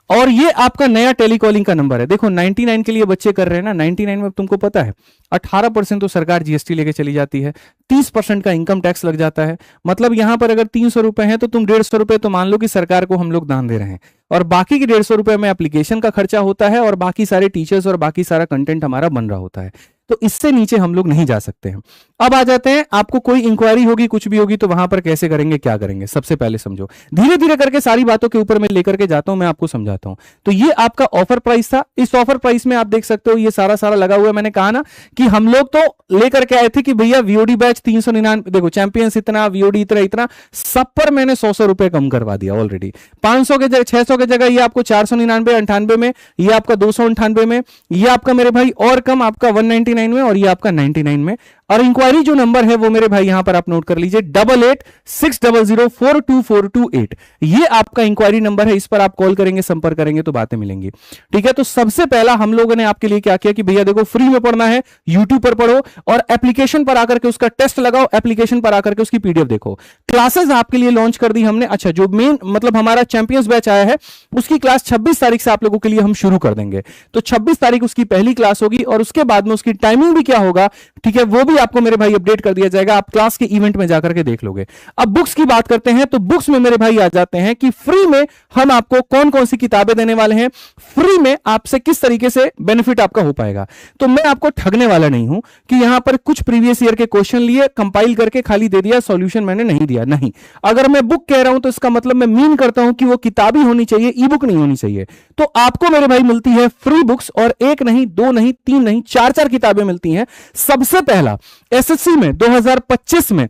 और ये आपका नया टेलीकॉलिंग का नंबर है। देखो 99 के लिए बच्चे कर रहे हैं ना, 99 में तुमको पता है 18% तो सरकार जीएसटी लेके चली जाती है, 30% का इनकम टैक्स लग जाता है। मतलब यहां पर अगर 300 रुपए है तो तुम 150 रुपए तो मान लो कि सरकार को हम लोग दान दे रहे हैं, और बाकी के 150 रुपए में एप्लीकेशन का खर्चा होता है और बाकी सारे टीचर्स और बाकी सारा कंटेंट हमारा बन रहा होता है। तो इससे नीचे हम लोग नहीं जा सकते हैं। अब आ जाते हैं, आपको कोई इंक्वायरी होगी, कुछ भी होगी, तो वहां पर कैसे करेंगे, क्या करेंगे? सबसे पहले समझो, धीरे धीरे करके सारी बातों के ऊपर मैं लेकर के जाता हूं, मैं आपको समझाता हूं। तो ये आपका ऑफर प्राइस था। इस ऑफर प्राइस में आप देख सकते हो ये सारा सारा लगा हुआ है। मैंने कहा ना कि हम लोग तो लेकर के आए थे कि भैया वीओडी बैच 399, देखो चैंपियंस इतना, वीओडी इतना इतना, सब पर मैंने 100 रुपए कम करवा दिया ऑलरेडी। 500 के जगह 600 के जगह ये आपको 499 98 में, ये आपका 298 में, ये आपका मेरे भाई और कम आपका 199 में, और ये आपका 99 में। और इंक्वायरी जो नंबर है वो मेरे भाई यहां पर आप नोट कर लीजिए, 8860042428। ये आपका इंक्वायरी नंबर है, इस पर आप कॉल करेंगे, संपर्क करेंगे तो बातें मिलेंगी। ठीक है, तो सबसे पहला हम लोगों ने आपके लिए क्या किया कि भैया देखो फ्री में पढ़ना है, यूट्यूब पर पढ़ो और एप्लीकेशन पर आकर के उसका टेस्ट लगाओ, एप्लीकेशन पर आकर के उसकी पीडीएफ देखो। क्लासेस आपके लिए लॉन्च कर दी हमने। अच्छा, जो मेन मतलब हमारा चैंपियंस बैच आया है उसकी क्लास 26 तारीख से आप लोगों के लिए हम शुरू कर देंगे। तो 26 तारीख उसकी पहली क्लास होगी और उसके बाद में उसकी टाइमिंग भी क्या होगा, ठीक है, वो भी आपको मेरे भाई अपडेट कर दिया जाएगा। आप क्लास के इवेंट में जाकर के देख लोगे। अब बुक्स की बात करते हैं, तो बुक्स में मेरे भाई आ जाते हैं कि फ्री में हम आपको कौन कौन सी किताबें देने वाले हैं, फ्री में आपसे किस तरीके से बेनिफिट आपका हो पाएगा। तो मैं आपको ठगने वाला नहीं हूं कि यहां पर कुछ प्रीवियस ईयर के क्वेश्चन लिए, कंपाइल करके खाली दे दिया, सॉल्यूशन मैंने नहीं दिया। नहीं, अगर मैं बुक कह रहा हूं तो इसका मतलब मैं मीन करता हूं कि वो किताब ही होनी चाहिए, ई बुक नहीं होनी चाहिए। तो आपको मेरे भाई मिलती है फ्री बुक्स, और एक नहीं, दो नहीं, तीन नहीं, चार चार किताबें मिलती हैं। सबसे पहला एसएससी में 2025 में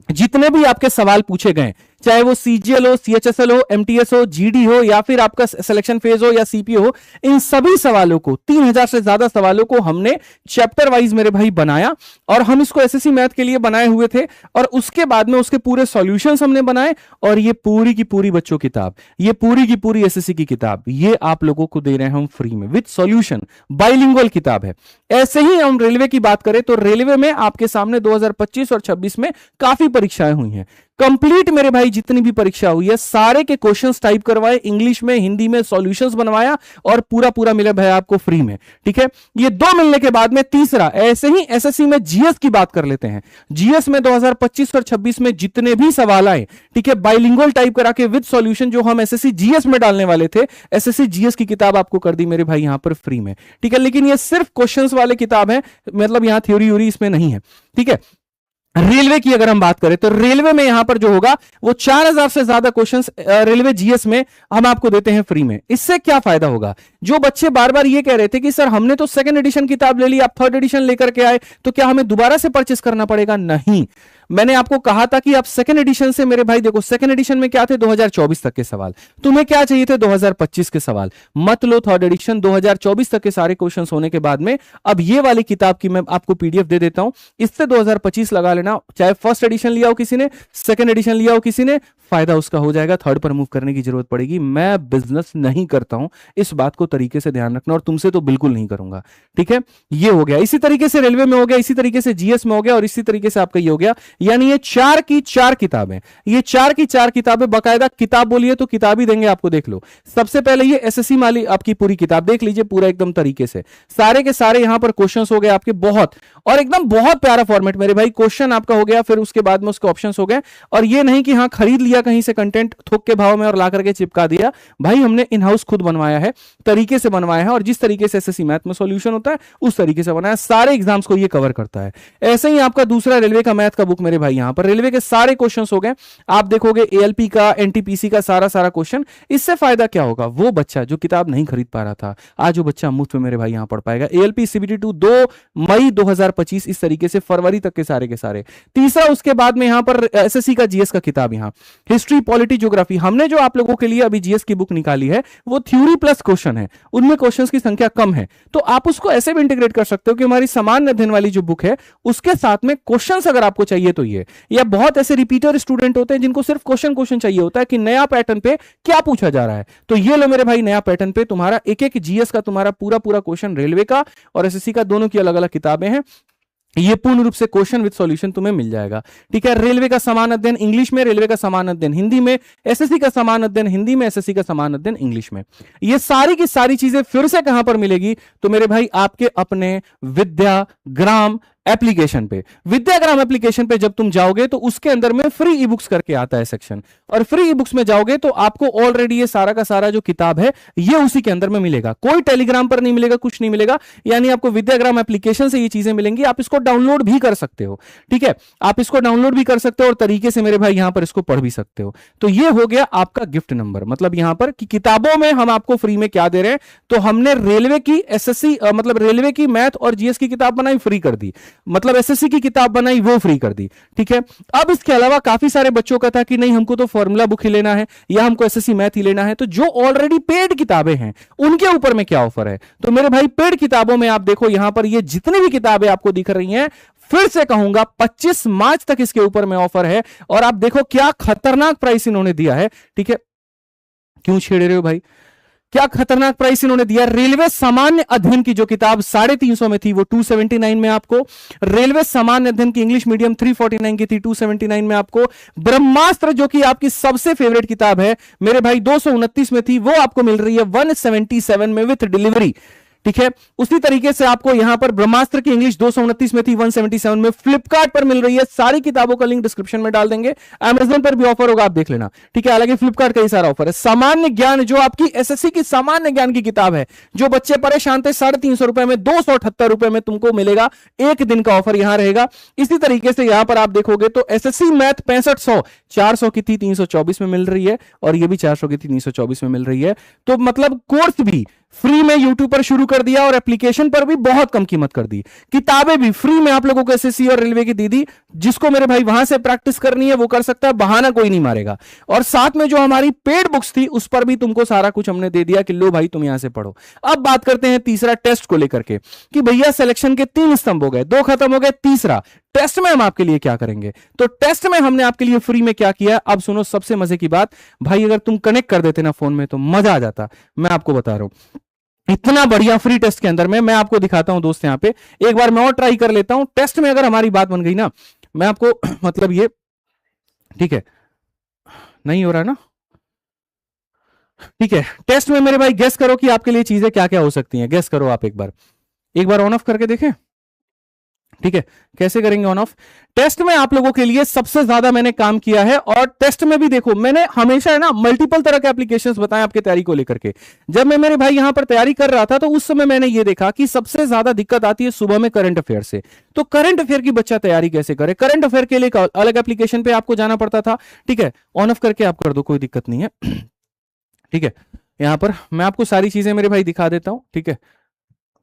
जितने भी आपके सवाल पूछे गए, चाहे वो सीजीएल हो, सीएचएसएल हो, एमटीएस हो, जीडी हो, या फिर आपका सिलेक्शन फेज हो या सीपीओ हो, इन सभी सवालों को 3000 से ज्यादा सवालों को हमने चैप्टर वाइज मेरे भाई बनाया, और हम इसको एसएससी मैथ के लिए बनाए हुए थे। और उसके बाद में उसके पूरे सॉल्यूशंस हमने बनाए, और ये पूरी की पूरी बच्चों किताब, ये पूरी की पूरी एसएससी की किताब, ये आप लोगों को दे रहे हैं हम फ्री में विद सॉल्यूशन। बाइलिंगुअल किताब है। ऐसे ही हम रेलवे की बात करें तो रेलवे में आपके सामने 2025 और 26 में काफी परीक्षाएं हुई हैं। कंप्लीट मेरे भाई जितनी भी परीक्षा हुई है सारे के क्वेश्चंस टाइप करवाए, इंग्लिश में, हिंदी में, सॉल्यूशंस बनवाया, और पूरा पूरा मिला भाई आपको फ्री में। ठीक है, ये दो मिलने के बाद में तीसरा, ऐसे ही एसएससी में जीएस की बात कर लेते हैं। जीएस में 2025 और 26 में जितने भी सवाल आए, ठीक है, बाइलिंगुअल टाइप करा के विद सॉल्यूशन, जो हम एसएससी जीएस में डालने वाले थे, एसएससी जीएस की किताब आपको कर दी मेरे भाई यहां पर फ्री में। ठीक है, लेकिन ये सिर्फ क्वेश्चंस वाले किताब है, मतलब यहां थ्योरी व्योरी इसमें नहीं है। ठीक है, रेलवे की अगर हम बात करें तो रेलवे में यहां पर जो होगा वो 4000 से ज्यादा क्वेश्चंस रेलवे जीएस में हम आपको देते हैं फ्री में। इससे क्या फायदा होगा? जो बच्चे बार बार ये कह रहे थे कि सर हमने तो सेकंड एडिशन किताब ले ली, आप थर्ड एडिशन लेकर के आए, तो क्या हमें दोबारा से परचेस करना पड़ेगा? नहीं, मैंने आपको कहा था कि आप सेकंड एडिशन से, मेरे भाई देखो सेकंड एडिशन में क्या थे, 2024 तक के सवाल, तुम्हें क्या चाहिए थे, 2025 के सवाल, मत लो थर्ड एडिशन। 2024 तक के सारे क्वेश्चंस होने के बाद में अब ये वाली किताब की मैं आपको पीडीएफ दे देता हूं, इससे 2025 लगा लेना। चाहे फर्स्ट एडिशन लिया हो किसी ने, सेकंड एडिशन लिया हो किसी ने, फायदा उसका हो जाएगा, थर्ड पर मूव करने की जरूरत पड़ेगी। मैं बिजनेस नहीं करता हूं, इस बात को तरीके से ध्यान रखना, और तुमसे तो बिल्कुल नहीं करूंगा। ठीक है, ये हो गया। इसी तरीके से रेलवे में हो गया, इसी तरीके से जीएस में हो गया, और इसी तरीके से आपका ये हो गया। यानी ये 4 की 4 किताबें, ये 4 की 4 किताबें, बाकायदा किताब बोलिए तो किताब ही देंगे आपको। देख लो, सबसे पहले ये एसएससी वाली आपकी पूरी किताब देख लीजिए, पूरा एकदम तरीके से सारे के सारे यहां पर क्वेश्चंस हो गए आपके बहुत, और एकदम बहुत प्यारा फॉर्मेट मेरे भाई। क्वेश्चन आपका हो गया, फिर उसके बाद में उसके ऑप्शंस हो गए, और ये नहीं कि हाँ खरीद लिया कहीं से कंटेंट थोक के भाव में और ला करके चिपका दिया। भाई हमने इन हाउस खुद बनवाया है, तरीके से बनवाया है, और जिस तरीके से एसएससी मैथ में सॉल्यूशन होता है उस तरीके से बनाया, सारे एग्जाम्स को ये कवर करता है। ऐसे ही आपका दूसरा रेलवे का मैथ का बुक मेरे भाई, यहां पर रेलवे के सारे क्वेश्चंस हो गए। आप देखोगे एएलपी का, एनटीपीसी का सारा सारा क्वेश्चन। इससे फायदा क्या होगा, वो बच्चा जो किताब नहीं खरीद पा रहा था, आज वो बच्चा मुफ्त में मेरे भाई यहां पढ़ पाएगा। एएलपी सीबीटी 2 2 मई 2025, इस तरीके से फरवरी तक के सारे। तीसरा उसके बाद में यहां पर एसएससी का जीएस का किताब, यहां हिस्ट्री, पॉलिटी, ज्योग्राफी। हमने जो आप लोगों के लिए अभी जीएस की बुक निकाली है वो थ्योरी प्लस क्वेश्चन है, उनमें क्वेश्चंस की संख्या कम है, तो आप उसको ऐसे भी इंटीग्रेट कर सकते हो कि हमारी सामान्य अध्ययन वाली जो बुक है उसके साथ में क्वेश्चंस अगर आपको चाहिए तो ये, या बहुत ऐसे रिपीटर स्टूडेंट होते हैं जिनको सिर्फ क्वेश्चन चाहिए होता है कि नया पैटर्न पे क्या पूछा जा रहा है, तो ये लो मेरे भाई, नया पैटर्न पे तुम्हारा एक एक जीएस का तुम्हारा पूरा क्वेश्चन, रेलवे का और एसएससी का, दोनों की अलग अलग किताबें हैं। ये पूर्ण रूप से क्वेश्चन विद सॉल्यूशन तुम्हें मिल जाएगा। ठीक है, रेलवे का समान अध्ययन इंग्लिश में, रेलवे का समान अध्ययन हिंदी में, एसएससी का समान अध्ययन हिंदी में, एसएससी का समान अध्ययन इंग्लिश में। ये सारी की सारी चीजें फिर से कहां पर मिलेगी, तो मेरे भाई आपके अपने विद्याग्राम एप्लीकेशन पे। विद्याग्राम एप्लीकेशन पे जब तुम जाओगे तो उसके अंदर में फ्री ई बुक्स करके आता है सेक्शन, और फ्री ई बुक्स में जाओगे तो आपको ऑलरेडी ये सारा का सारा जो किताब है ये उसी के अंदर में मिलेगा। कोई टेलीग्राम पर नहीं मिलेगा, कुछ नहीं मिलेगा, यानी आपको विद्याग्राम एप्लीकेशन से ये चीजें मिलेंगी। आप इसको डाउनलोड भी कर सकते हो। ठीक है, आप इसको डाउनलोड भी कर सकते हो और तरीके से मेरे भाई यहां पर इसको पढ़ भी सकते हो। तो ये हो गया आपका गिफ्ट नंबर, मतलब यहां पर कि किताबों में हम आपको फ्री में क्या दे रहे हैं, तो हमने रेलवे की एसएससी मतलब रेलवे की मैथ और जीएस की किताब बनाई, फ्री कर दी, मतलब एसएससी की किताब बनाई वो फ्री कर दी। ठीक है, अब इसके अलावा काफी सारे बच्चों का था कि नहीं हमको तो फॉर्मूला बुक ही लेना है या हमको एसएससी मैथ ही लेना है, तो जो ऑलरेडी पेड किताबें हैं उनके ऊपर में क्या ऑफर है, तो मेरे भाई पेड किताबों में आप देखो यहां पर ये जितनी भी किताबें आपको दिख रही हैं, फिर से कहूंगा 25 मार्च तक इसके ऊपर में ऑफर है। और आप देखो क्या खतरनाक प्राइस इन्होंने दिया है। ठीक है, क्यों छेड़ रहे हो भाई, क्या खतरनाक प्राइस इन्होंने दिया। रेलवे सामान्य अध्ययन की जो किताब 350 में थी वो 279 में आपको, रेलवे सामान्य अध्ययन की इंग्लिश मीडियम 349 की थी, 279 में आपको। ब्रह्मास्त्र जो कि आपकी सबसे फेवरेट किताब है मेरे भाई 229 में थी, वो आपको मिल रही है 177 में विथ डिलीवरी। ठीक है, उसी तरीके से आपको यहां पर ब्रह्मास्त्र की इंग्लिश 229 में थी, 177 में फ्लिपकार्ट पर मिल रही है। सारी किताबों का लिंक डिस्क्रिप्शन में डाल देंगे, अमेज़न पर भी ऑफर होगा, आप देख लेना। ठीक है, हालांकि फ्लिपकार्ट का ही सारा ऑफर है। सामान्य ज्ञान जो आपकी एसएससी की सामान्य ज्ञान की किताब है, जो बच्चे परेशान थे, 350 रुपए में 278 रुपए में तुमको मिलेगा, एक दिन का ऑफर यहां रहेगा। इसी तरीके से यहां पर आप देखोगे तो एसएससी मैथ 6500 400 की थी 324 में मिल रही है, और ये भी 400 की थी 324 में मिल रही है। तो मतलब कोर्स भी फ्री में यूट्यूब पर शुरू कर दिया और एप्लीकेशन पर भी बहुत कम कीमत कर दी। किताबें भी फ्री में आप लोगों को एसएससी और रेलवे की दी दी। जिसको मेरे भाई वहां से प्रैक्टिस करनी है वो कर सकता है, बहाना कोई नहीं मारेगा। और साथ में जो हमारी पेड बुक्स थी उस पर भी तुमको सारा कुछ हमने दे दिया कि लो भाई तुम यहां से पढ़ो। अब बात करते हैं तीसरा टेस्ट को लेकर के कि भैया सिलेक्शन के 3 स्तंभ हो गए, 2 खत्म हो गए, तीसरा टेस्ट में हम आपके लिए क्या करेंगे। तो टेस्ट में हमने आपके लिए फ्री में क्या किया, अब सुनो सबसे मजे की बात भाई, अगर तुम कनेक्ट कर देते ना फोन में तो मजा आ जाता। मैं आपको बता रहा हूं इतना बढ़िया फ्री टेस्ट के अंदर में मैं आपको दिखाता हूं दोस्त, यहां पे एक बार मैं और ट्राई कर लेता हूं। टेस्ट में अगर हमारी बात बन गई ना, मैं आपको मतलब ये, ठीक है नहीं हो रहा ना, ठीक है। टेस्ट में मेरे भाई गेस करो कि आपके लिए चीजें क्या क्या हो सकती हैं, गेस करो आप एक बार ऑन ऑफ करके देखें। ठीक है, कैसे करेंगे ऑन ऑफ। टेस्ट में आप लोगों के लिए सबसे ज्यादा मैंने काम किया है, और टेस्ट में भी देखो मैंने हमेशा है ना मल्टीपल तरह के एप्लीकेशंस बताए आपकी तैयारी को लेकर के। जब मैं मेरे भाई यहां पर तैयारी कर रहा था तो उस समय मैंने ये देखा कि सबसे ज्यादा दिक्कत आती है सुबह में करंट अफेयर से। तो करंट अफेयर की बच्चा तैयारी कैसे करे, करंट अफेयर के लिए अलग एप्लीकेशन पे आपको जाना पड़ता था। ठीक है, ऑन ऑफ करके आप कर दो, कोई दिक्कत नहीं है। ठीक है, यहां पर मैं आपको सारी चीजें मेरे भाई दिखा देता हूं। ठीक है,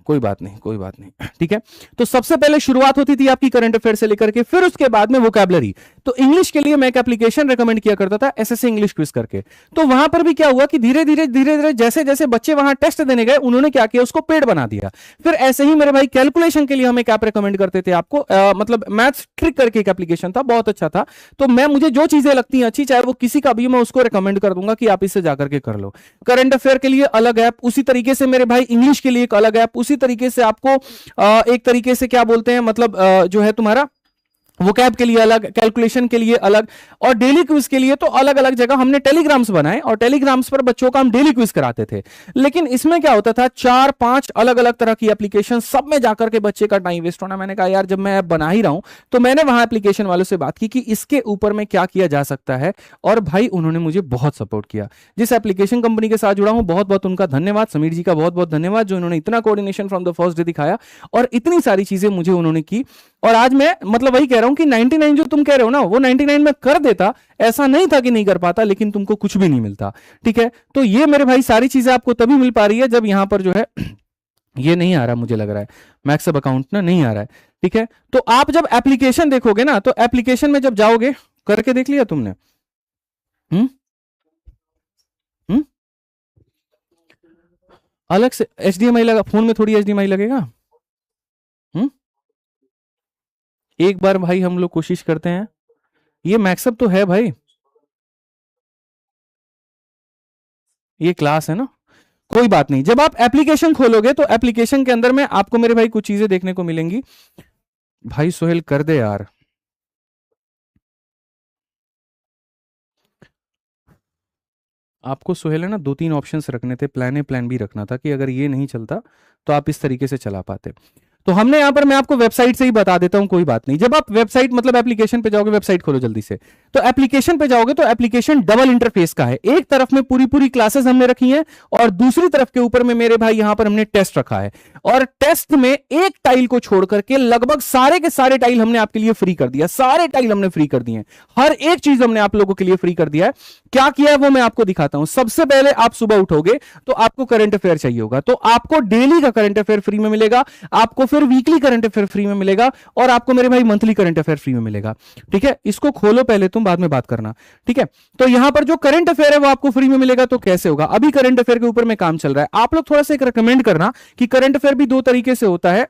कोई बात नहीं। ठीक है, तो सबसे पहले शुरुआत होती थी आपकी करंट अफेयर से लेकर के, फिर उसके बाद में वोकैबुलरी। तो इंग्लिश के लिए मैं एक एप्लीकेशन रेकमेंड किया करता था, एसएससी इंग्लिश क्विज करके। तो वहां पर भी क्या हुआ कि धीरे धीरे जैसे जैसे बच्चे वहां टेस्ट देने गए, उन्होंने क्या किया, उसको पेड बना दिया। फिर ऐसे ही मेरे भाई कैलकुलेशन के लिए हम एक ऐप रेकमेंड करते थे आपको, मतलब मैथ्स ट्रिक करके एक एप्लीकेशन था, बहुत अच्छा था। तो मैं मुझे जो चीजें लगती हैं अच्छी, चाहे वो किसी का भी, मैं उसको रेकमेंड कर दूंगा कि आप इससे जाकर के कर लो। करंट अफेयर के लिए अलग ऐप, उसी तरीके से मेरे भाई इंग्लिश के लिए एक अलग ऐप, उसी तरीके से आपको एक तरीके से क्या बोलते हैं, मतलब जो है तुम्हारा वोकैब के लिए अलग, कैलकुलेशन के लिए अलग, और डेली क्विज के लिए तो अलग अलग जगह हमने टेलीग्राम्स बनाए और टेलीग्राम्स पर बच्चों का हम डेली क्विज कराते थे। लेकिन इसमें क्या होता था, 4-5 अलग अलग तरह की एप्लीकेशन, सब में जाकर के बच्चे का टाइम वेस्ट होना। मैंने कहा यार जब मैं ऐप बना ही रहा हूं तो मैंने वहां एप्लीकेशन वालों से बात की कि इसके ऊपर में क्या किया जा सकता है, और भाई उन्होंने मुझे बहुत सपोर्ट किया। जिस एप्लीकेशन कंपनी के साथ जुड़ा हूं बहुत बहुत उनका धन्यवाद, समीर जी का बहुत बहुत धन्यवाद, जो उन्होंने इतना coordination from the first day दिखाया और इतनी सारी चीजें मुझे उन्होंने की। और आज मैं मतलब वही कह रहा हूं कि 99 जो तुम कह रहे हो ना, वो 99 में कर देता, ऐसा नहीं था कि नहीं कर पाता, लेकिन तुमको कुछ भी नहीं मिलता। ठीक है, तो ये मेरे भाई सारी चीजें आपको तभी मिल पा रही है जब यहां पर जो है ये नहीं आ रहा, मुझे लग रहा है मैक्स सब अकाउंट ना नहीं आ रहा है। ठीक है, तो आप जब एप्लीकेशन देखोगे ना, तो एप्लीकेशन में जब जाओगे, करके देख लिया तुमने? हम्म हम्म अलग से HDMI लगा, फोन में थोड़ी HDMI लगेगा। हम्म एक बार भाई हम लोग कोशिश करते हैं, ये मैक्सअप तो है भाई, ये क्लास है ना, कोई बात नहीं। जब आप एप्लीकेशन खोलोगे तो एप्लीकेशन के अंदर में आपको मेरे भाई कुछ चीजें देखने को मिलेंगी। भाई सोहेल कर दे यार, आपको सोहेल है ना 2-3 ऑप्शंस रखने थे, प्लान ए प्लान बी रखना था कि अगर ये नहीं चलता तो आप इस तरीके से चला पाते। तो हमने यहां पर, मैं आपको वेबसाइट से ही बता देता हूं, कोई बात नहीं। जब आप वेबसाइट मतलब एप्लीकेशन पे जाओगे, वेबसाइट खोलो जल्दी से, तो एप्लीकेशन पे जाओगे तो एप्लीकेशन डबल इंटरफेस का है। एक तरफ में पूरी पूरी क्लासेस हमने रखी हैं और दूसरी तरफ के ऊपर में मेरे भाई यहां पर हमने टेस्ट रखा है। और टेस्ट में एक टाइल को छोड़ करके लगभग सारे के सारे टाइल हमने आपके लिए फ्री कर दिया, सारे टाइल हमने फ्री कर दिए, हर एक चीज हमने आप लोगों के लिए फ्री कर दिया है। क्या किया है वो मैं आपको दिखाता हूं। सबसे पहले आप सुबह उठोगे तो आपको करंट अफेयर चाहिए होगा, तो आपको डेली का करंट अफेयर फ्री में मिलेगा, आपको फिर वीकली करंट अफेयर फ्री में मिलेगा, और आपको मेरे भाई मंथली करंट अफेयर फ्री में मिलेगा। ठीक है, इसको खोलो पहले, तुम बाद में बात करना। ठीक है, तो यहां पर जो करंट अफेयर है वो आपको फ्री में मिलेगा। तो कैसे होगा, अभी करंट अफेयर के ऊपर में काम चल रहा है। आप लोग थोड़ा सा एक रिकमेंड करना कि करंट अफेयर भी 2 तरीके से होता है।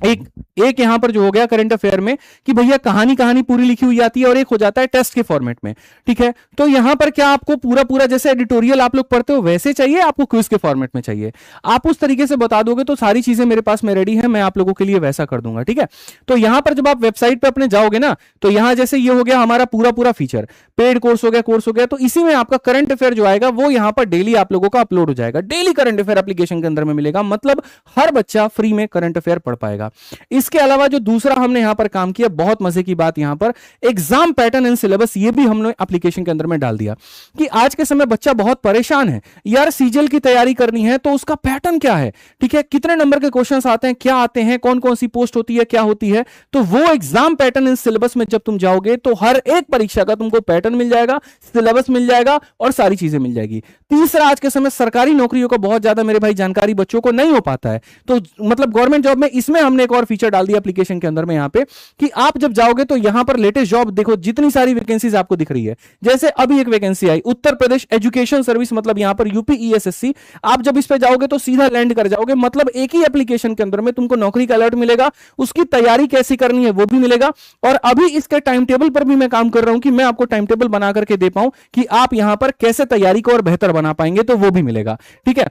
एक यहां पर जो हो गया करंट अफेयर में कि भैया कहानी कहानी पूरी लिखी हुई आती है, और एक हो जाता है टेस्ट के फॉर्मेट में। ठीक है, तो यहां पर क्या आपको पूरा पूरा जैसे एडिटोरियल आप लोग पढ़ते हो वैसे चाहिए, आपको क्विज के फॉर्मेट में चाहिए? आप उस तरीके से बता दोगे तो सारी चीजें मेरे पास में रेडी है, मैं आप लोगों के लिए वैसा कर दूंगा। ठीक है, तो यहां पर जब आप वेबसाइट पर अपने जाओगे ना, तो यहां जैसे ये हो गया हमारा पूरा पूरा फीचर, पेड कोर्स हो गया, कोर्स हो गया, तो इसी में आपका करंट अफेयर जो आएगा वो यहां पर डेली आप लोगों का अपलोड हो जाएगा। डेली करंट अफेयर एप्लीकेशन के अंदर में मिलेगा, मतलब हर बच्चा फ्री में करंट अफेयर पढ़ पाएगा। इसके अलावा जो दूसरा हमने यहां पर काम किया, बहुत मजे की बात, यहां पर एग्जाम पैटर्न एंड सिलेबस ये भी हमने एप्लीकेशन के अंदर में डाल दिया कि आज के समय बच्चा बहुत परेशान है यार, सीजीएल की तैयारी करनी है तो उसका पैटर्न क्या है, ठीक है, कितने नंबर के क्वेश्चंस आते हैं, क्या आते हैं, कौन कौन सी पोस्ट होती है, क्या होती है। तो वो एग्जाम पैटर्न एंड सिलेबस में जब तुम जाओगे तो हर एक परीक्षा का तुमको पैटर्न मिल जाएगा, सिलेबस मिल जाएगा और सारी चीजें मिल जाएगी। तीसरा, आज के समय सरकारी नौकरियों का बहुत ज्यादा मेरे भाई जानकारी बच्चों को नहीं हो पाता है, तो मतलब गवर्नमेंट जॉब में इसमें हमने एक और फीचर डाल दिया एप्लीकेशन के अंदर में यहां पे कि आप जब जाओगे तो यहां पर लेटेस्ट जॉब देखो, जितनी सारी वैकेंसीज आपको दिख रही है। जैसे अभी एक वैकेंसी आई उत्तर प्रदेश एजुकेशन सर्विस, मतलब यहां पर यूपी ESSC, आप जब इस पे जाओगे तो सीधा लैंड कर जाओगे, मतलब एक ही एप्लीकेशन के अंदर में तुमको नौकरी का अलर्ट मिलेगा, उसकी तैयारी कैसी करनी है वो भी मिलेगा, और अभी इसके टाइम टेबल पर भी मैं काम कर रहा हूं कि मैं आपको टाइम टेबल बना करके दे पाऊं कि आप यहां पर कैसे तैयारी को और बेहतर बना पाएंगे, तो वो भी मिलेगा। ठीक है,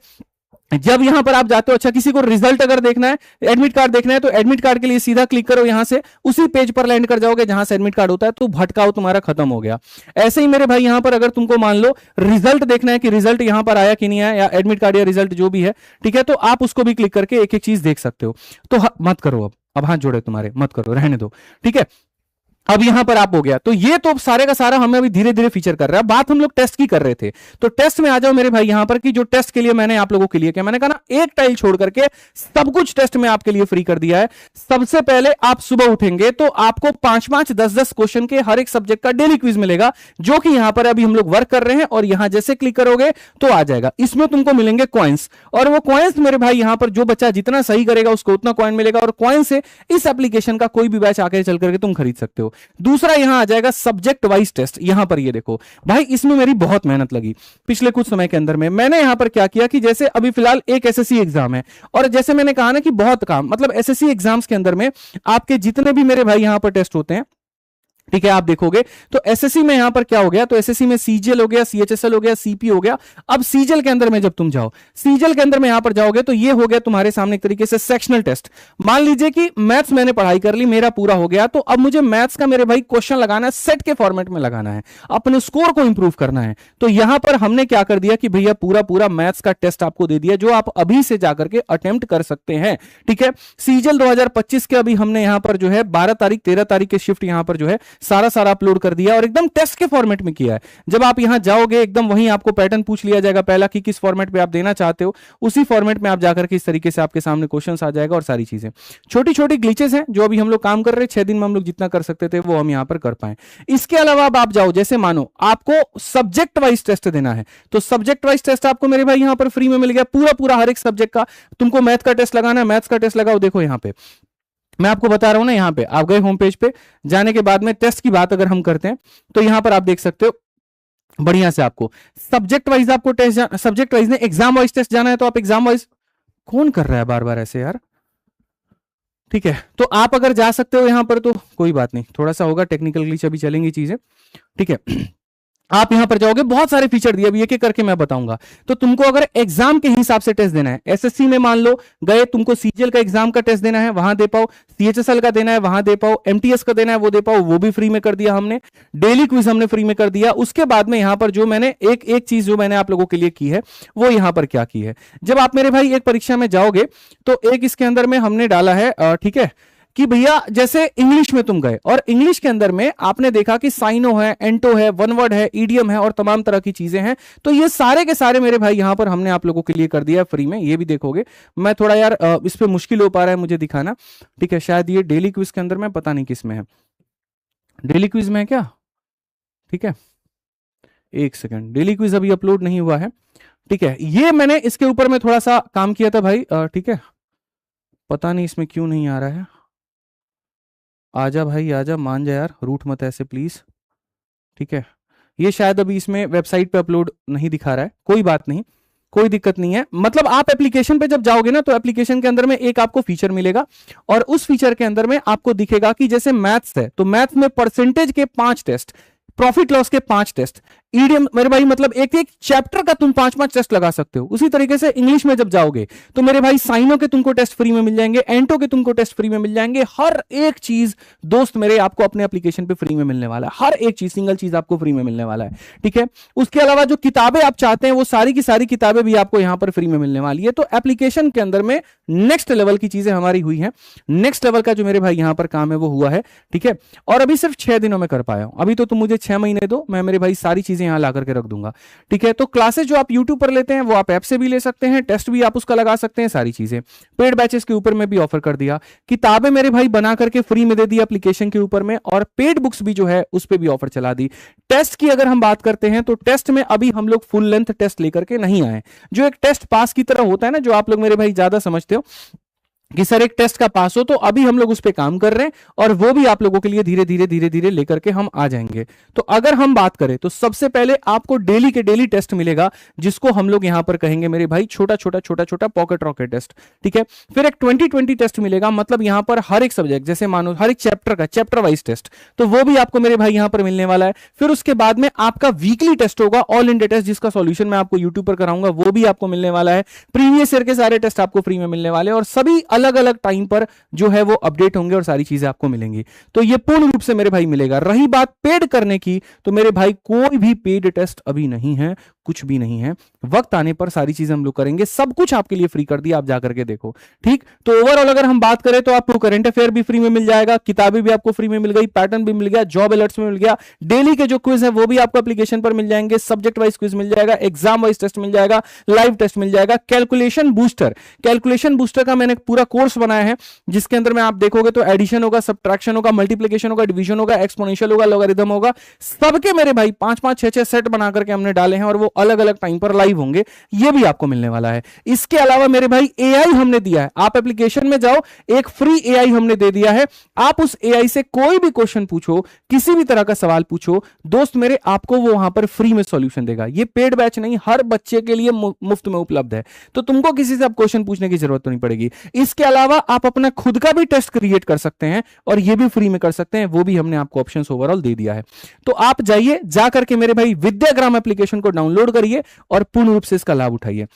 जब यहां पर आप जाते हो, अच्छा किसी को रिजल्ट अगर देखना है, एडमिट कार्ड देखना है, तो एडमिट कार्ड के लिए सीधा क्लिक करो, यहां से उसी पेज पर लैंड कर जाओगे जहां से एडमिट कार्ड होता है, तो भटकाओ तुम्हारा खत्म हो गया। ऐसे ही मेरे भाई यहां पर अगर तुमको मान लो रिजल्ट देखना है कि रिजल्ट यहां पर आया कि नहीं आया, या एडमिट कार्ड या रिजल्ट जो भी है, ठीक है, तो आप उसको भी क्लिक करके एक एक चीज देख सकते हो। तो मत करो, अब हाथ जोड़े तुम्हारे, मत करो, रहने दो। ठीक है, अब यहां पर आप हो गया, तो ये तो सारे का सारा हमें अभी धीरे धीरे फीचर कर रहा है। बात हम लोग टेस्ट की कर रहे थे, तो टेस्ट में आ जाओ मेरे भाई यहां पर कि जो टेस्ट के लिए मैंने आप लोगों के लिए क्या, मैंने कहा ना एक टाइल छोड़ करके सब कुछ टेस्ट में आपके लिए फ्री कर दिया है। सबसे पहले आप सुबह उठेंगे तो आपको 5-5, 10-10 क्वेश्चन के हर एक सब्जेक्ट का डेली क्विज मिलेगा, जो कि यहां पर अभी हम लोग वर्क कर रहे हैं, और यहां जैसे क्लिक करोगे तो आ जाएगा। इसमें तुमको मिलेंगे कॉइन्स, और वो कॉइन्स मेरे भाई यहां पर जो बच्चा जितना सही करेगा उसको उतना कॉइन मिलेगा, और कॉइन से इस एप्लीकेशन का कोई भी बैच आकर चल करके तुम खरीद सकते हो। दूसरा यहां आ जाएगा सब्जेक्ट वाइज टेस्ट। यहां पर ये देखो भाई, इसमें मेरी बहुत मेहनत लगी पिछले कुछ समय के अंदर में। मैंने यहां पर क्या किया कि जैसे अभी फिलहाल एक एसएससी एग्जाम है, और जैसे मैंने कहा ना कि बहुत काम, मतलब एसएससी एग्जाम्स के अंदर में आपके जितने भी मेरे भाई यहां पर टेस्ट होते हैं, ठीक है, आप देखोगे तो एसएससी में यहां पर क्या हो गया, तो एसएससी में सीजीएल हो गया, सीएचएसएल हो गया, सीपी हो गया। अब सीजीएल के अंदर में जब तुम जाओ, सीजीएल के अंदर में यहां पर जाओगे तो ये हो गया तुम्हारे सामने एक तरीके से सेक्शनल टेस्ट। मान लीजिए कि मैथ्स मैंने पढ़ाई कर ली, मेरा पूरा हो गया, तो अब मुझे मैथ्स का मेरे भाई क्वेश्चन लगाना है, सेट के फॉर्मेट में लगाना है, अपने स्कोर को इंप्रूव करना है। तो यहां पर हमने क्या कर दिया कि भैया पूरा पूरा मैथ्स का टेस्ट आपको दे दिया, जो आप अभी से जाकर के अटेम्प्ट कर सकते हैं। ठीक है, सीजीएल 2025 के अभी हमने यहां पर जो है 12 तारीख 13 तारीख के शिफ्ट यहां पर जो है सारा अपलोड कर दिया और एकदम टेस्ट के फॉर्मेट में किया है। जब आप यहां जाओगे एकदम वहीं आपको पैटर्न पूछ लिया जाएगा पहला कि किस फॉर्मेट पे आप देना चाहते हो, उसी फॉर्मेट में आप जाकर के इस तरीके से आपके सामने क्वेश्चंस आ जाएगा और सारी चीजें। छोटी छोटी ग्लिचेस हैं जो अभी हम लोग काम कर रहे हैं, 6 दिन में हम लोग जितना कर सकते थे वो हम यहां पर कर पाए। इसके अलावा अब आप जाओ, जैसे मानो आपको सब्जेक्ट वाइज टेस्ट देना है, तो सब्जेक्ट वाइज टेस्ट आपको मेरे भाई यहां पर फ्री में मिल गया, पूरा पूरा हर एक सब्जेक्ट का। तुमको मैथ का टेस्ट लगाना है, मैथ्स का टेस्ट लगाओ। देखो यहां पे मैं आपको बता रहा हूं ना, यहां पे आप गए होम पेज पे, जाने के बाद में टेस्ट की बात अगर हम करते हैं तो यहां पर आप देख सकते हो बढ़िया से आपको सब्जेक्ट वाइज आपको टेस्ट, सब्जेक्ट वाइज ने एग्जाम वाइज टेस्ट जाना है तो आप एग्जाम वाइज, कौन कर रहा है बार बार ऐसे यार। ठीक है, तो आप अगर जा सकते हो यहां पर तो कोई बात नहीं, थोड़ा सा होगा टेक्निकल ग्लिच, अभी चलेंगी चीजें। ठीक है, आप यहां पर जाओगे, बहुत सारे फीचर दिए, अभी एक एक करके मैं बताऊंगा। तो तुमको अगर एग्जाम के हिसाब से टेस्ट देना है, एसएससी में मान लो गए, तुमको सीजीएल का एग्जाम का टेस्ट देना है, वहां दे पाओ, सीएचएसएल का देना है वहां दे पाओ, एमटीएस का देना है वो दे पाओ, वो भी फ्री में कर दिया हमने, डेली क्विज हमने फ्री में कर दिया। उसके बाद में यहां पर जो मैंने एक एक चीज जो मैंने आप लोगों के लिए की है वो यहां पर क्या की है, जब आप मेरे भाई एक परीक्षा में जाओगे तो एक इसके अंदर में हमने डाला है, ठीक है, कि भैया जैसे इंग्लिश में तुम गए और इंग्लिश के अंदर में आपने देखा कि साइनो है, एंटो है, वन वर्ड है, ईडियम है और तमाम तरह की चीजें हैं, तो ये सारे के सारे मेरे भाई यहां पर हमने आप लोगों के लिए कर दिया है फ्री में। ये भी देखोगे, मैं थोड़ा यार इस पे मुश्किल हो पा रहा है मुझे दिखाना। ठीक है, शायद ये डेली क्विज के अंदर में, पता नहीं किस में है, डेली क्विज में है क्या। ठीक है, एक सेकेंड, डेली क्विज अभी अपलोड नहीं हुआ है। ठीक है, ये मैंने इसके ऊपर में थोड़ा सा काम किया था भाई। ठीक है, पता नहीं इसमें क्यों नहीं आ रहा है। आजा भाई आजा, मान जा यार, रूठ मत ऐसे प्लीज। ठीक है, ये शायद अभी इसमें वेबसाइट पे अपलोड नहीं दिखा रहा है, कोई बात नहीं, कोई दिक्कत नहीं है। मतलब आप एप्लीकेशन पे जब जाओगे ना तो एप्लीकेशन के अंदर में एक आपको फीचर मिलेगा और उस फीचर के अंदर में आपको दिखेगा कि जैसे मैथ्स है तो मैथ्स में परसेंटेज के 5 टेस्ट, प्रॉफिट लॉस के 5 टेस्ट, ईडीएम मेरे भाई मतलब एक एक चैप्टर का तुम 5-5 टेस्ट लगा सकते हो। उसी तरीके से इंग्लिश में जब जाओगे तो मेरे भाई साइनो के तुमको टेस्ट फ्री में मिल जाएंगे, एंटो के तुमको टेस्ट फ्री में मिल जाएंगे, हर एक चीज दोस्त मेरे आपको अपने एप्लीकेशन पे फ्री में मिलने वाला है, हर एक चीज, सिंगल चीज आपको फ्री में मिलने वाला है। ठीक है, उसके अलावा जो किताबें आप चाहते हैं वो सारी की सारी किताबें भी आपको यहां पर फ्री में मिलने वाली है। तो एप्लीकेशन के अंदर में नेक्स्ट लेवल की चीजें हमारी हुई है, नेक्स्ट लेवल का जो मेरे भाई यहां पर काम है वो हुआ है। ठीक है, और अभी सिर्फ 6 दिनों में कर पाया हूं, अभी तो तुम मुझे 6 महीने दो, मैं मेरे भाई सारी चीजें यहां ला करके रख दूंगा। ठीक है, तो क्लासेस जो आप YouTube पर लेते हैं वो आप ऐप से भी ले सकते हैं, टेस्ट भी आप उसका लगा सकते हैं, सारी चीजें। पेड बैचेस के ऊपर में भी ऑफर कर दिया, किताबें मेरे भाई बना करके फ्री में दे दी एप्लीकेशन के ऊपर में, और पेड बुक्स भी जो है उस पर भी ऑफर चला दी। टेस्ट की अगर हम बात करते हैं तो टेस्ट में अभी हम लोग फुल लेंथ टेस्ट लेकर के नहीं आए, जो एक टेस्ट पास की तरह होता है ना, जो आप लोग मेरे भाई ज्यादा समझते हो कि सर एक टेस्ट का पास हो, तो अभी हम लोग उस पे काम कर रहे हैं और वो भी आप लोगों के लिए धीरे धीरे धीरे धीरे लेकर के हम आ जाएंगे। तो अगर हम बात करें तो सबसे पहले आपको डेली के डेली टेस्ट मिलेगा, जिसको हम लोग यहां पर कहेंगे मेरे भाई छोटा छोटा छोटा छोटा पॉकेट रॉकेट टेस्ट। ठीक है, फिर एक 20-20 टेस्ट मिलेगा, मतलब यहां पर हर एक सब्जेक्ट, जैसे मानो हर एक चैप्टर का चैप्टर वाइज टेस्ट, तो वो भी आपको मेरे भाई यहां पर मिलने वाला है। फिर उसके बाद में आपका वीकली टेस्ट होगा, ऑल इंडिया टेस्ट, जिसका सॉल्यूशन मैं आपको यूट्यूब पर कराऊंगा, वो भी आपको मिलने वाला है। प्रीवियस ईयर के सारे टेस्ट आपको फ्री में मिलने वाले, और सभी अलग अलग टाइम पर जो है वो अपडेट होंगे और सारी चीजें आपको मिलेंगी। तो ये पूर्ण रूप से मेरे भाई मिलेगा। रही बात पेड करने की, तो मेरे भाई कोई भी पेड टेस्ट अभी नहीं है, कुछ भी नहीं है, वक्त आने पर सारी चीजें हम लोग करेंगे, सब कुछ आपके लिए फ्री कर दिया, आप जाकर के देखो। ठीक, तो ओवरऑल अगर हम बात करें तो आपको करंट अफेयर भी फ्री में मिल जाएगा, किताबें भी आपको फ्री में मिल गई, पैटर्न भी मिल गया, जॉब अलर्ट्स में मिल गया, डेली के जो क्विज है वो भी आपको एप्लीकेशन पर मिल जाएंगे, सब्जेक्ट वाइज क्विज मिल जाएगा, एग्जाम वाइज टेस्ट मिल जाएगा, लाइव टेस्ट मिल जाएगा, कैलकुलेशन बूस्टर का मैंने पूरा कोर्स बनाया है, जिसके अंदर में आप देखोगे तो एडिशन होगा, सब्ट्रैक्शन होगा, मल्टीप्लिकेशन होगा, डिवीजन होगा, एक्सपोनेंशियल होगा, लॉगरिथम होगा, सबके मेरे भाई 5-5 6-6 सेट बना करके हमने डाले हैं और वो अलग अलग टाइम पर लाइव होंगे, ये भी आपको मिलने वाला है। इसके अलावा मेरे भाई एआई हमने दिया है, आप एप्लीकेशन में जाओ, एक फ्री एआई हमने दे दिया है, आप उस एआई से कोई भी क्वेश्चन पूछो, किसी भी तरह का सवाल पूछो, दोस्त मेरे आपको वो वहां पर फ्री में सॉल्यूशन देगा। ये पेड बैच नहीं, हर बच्चे के लिए मुफ्त में उपलब्ध है, तो तुमको किसी से अब क्वेश्चन पूछने की जरूरत तो नहीं पड़ेगी। इसके अलावा आप अपना खुद का भी टेस्ट क्रिएट कर सकते हैं और ये भी फ्री में कर सकते हैं, वो भी हमने आपको ऑप्शंस ओवरऑल दे दिया है। तो आप जाइए, जाकर के मेरे भाई विद्याग्राम एप्लीकेशन को डाउनलोड करिए और पूर्ण रूप से इसका लाभ उठाइए।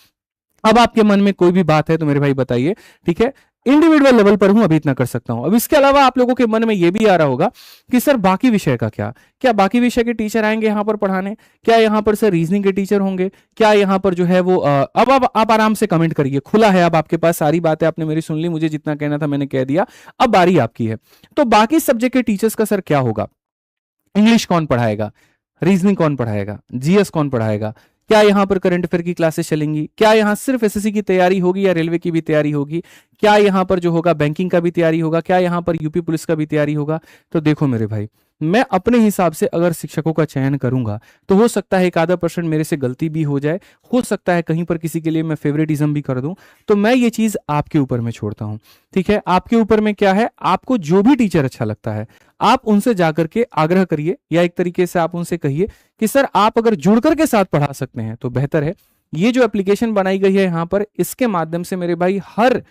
अब आपके मन में कोई भी बात है तो मेरे भाई बताइए, ठीक है। इंडिविजुअल लेवल पर हूं, अभी इतना कर सकता हूं। अब इसके अलावा आप लोगों के मन में यह भी आ रहा होगा कि सर बाकी विषय का क्या बाकी विषय के टीचर आएंगे यहां पर पढ़ाने, क्या यहां पर सर रीजनिंग के टीचर होंगे, क्या यहां पर जो है वो अब आप आराम से कमेंट करिए, खुला है, अब आपके पास सारी बातें आपने मेरी सुन ली, मुझे जितना कहना था मैंने कह दिया, अब बारी आपकी है। तो बाकी सब्जेक्ट के टीचर्स का सर क्या होगा? इंग्लिश कौन पढ़ाएगा, रीजनिंग कौन पढ़ाएगा, जीएस कौन पढ़ाएगा, क्या यहां पर करंट अफेयर की क्लासेस चलेंगी, क्या यहां सिर्फ एसएससी की तैयारी होगी या रेलवे की भी तैयारी होगी, क्या यहां पर जो होगा बैंकिंग का भी तैयारी होगा, क्या यहां पर यूपी पुलिस का भी तैयारी होगा? तो देखो मेरे भाई, मैं अपने हिसाब से अगर शिक्षकों का चयन करूंगा तो हो सकता है एक आधा % मेरे से गलती भी हो जाए, हो सकता है कहीं पर किसी के लिए मैं फेवरेटिज्म भी कर दूं, तो मैं ये चीज आपके ऊपर में छोड़ता हूं, ठीक है। आपके ऊपर में क्या है, आपको जो भी टीचर अच्छा लगता है आप उनसे जाकर के आग्रह करिए, या एक तरीके से आप उनसे कहिए कि सर आप अगर जुड़कर के साथ पढ़ा सकते हैं तो बेहतर है। ये जो एप्लीकेशन बनाई गई है यहां पर, इसके माध्यम से मेरे भाई हर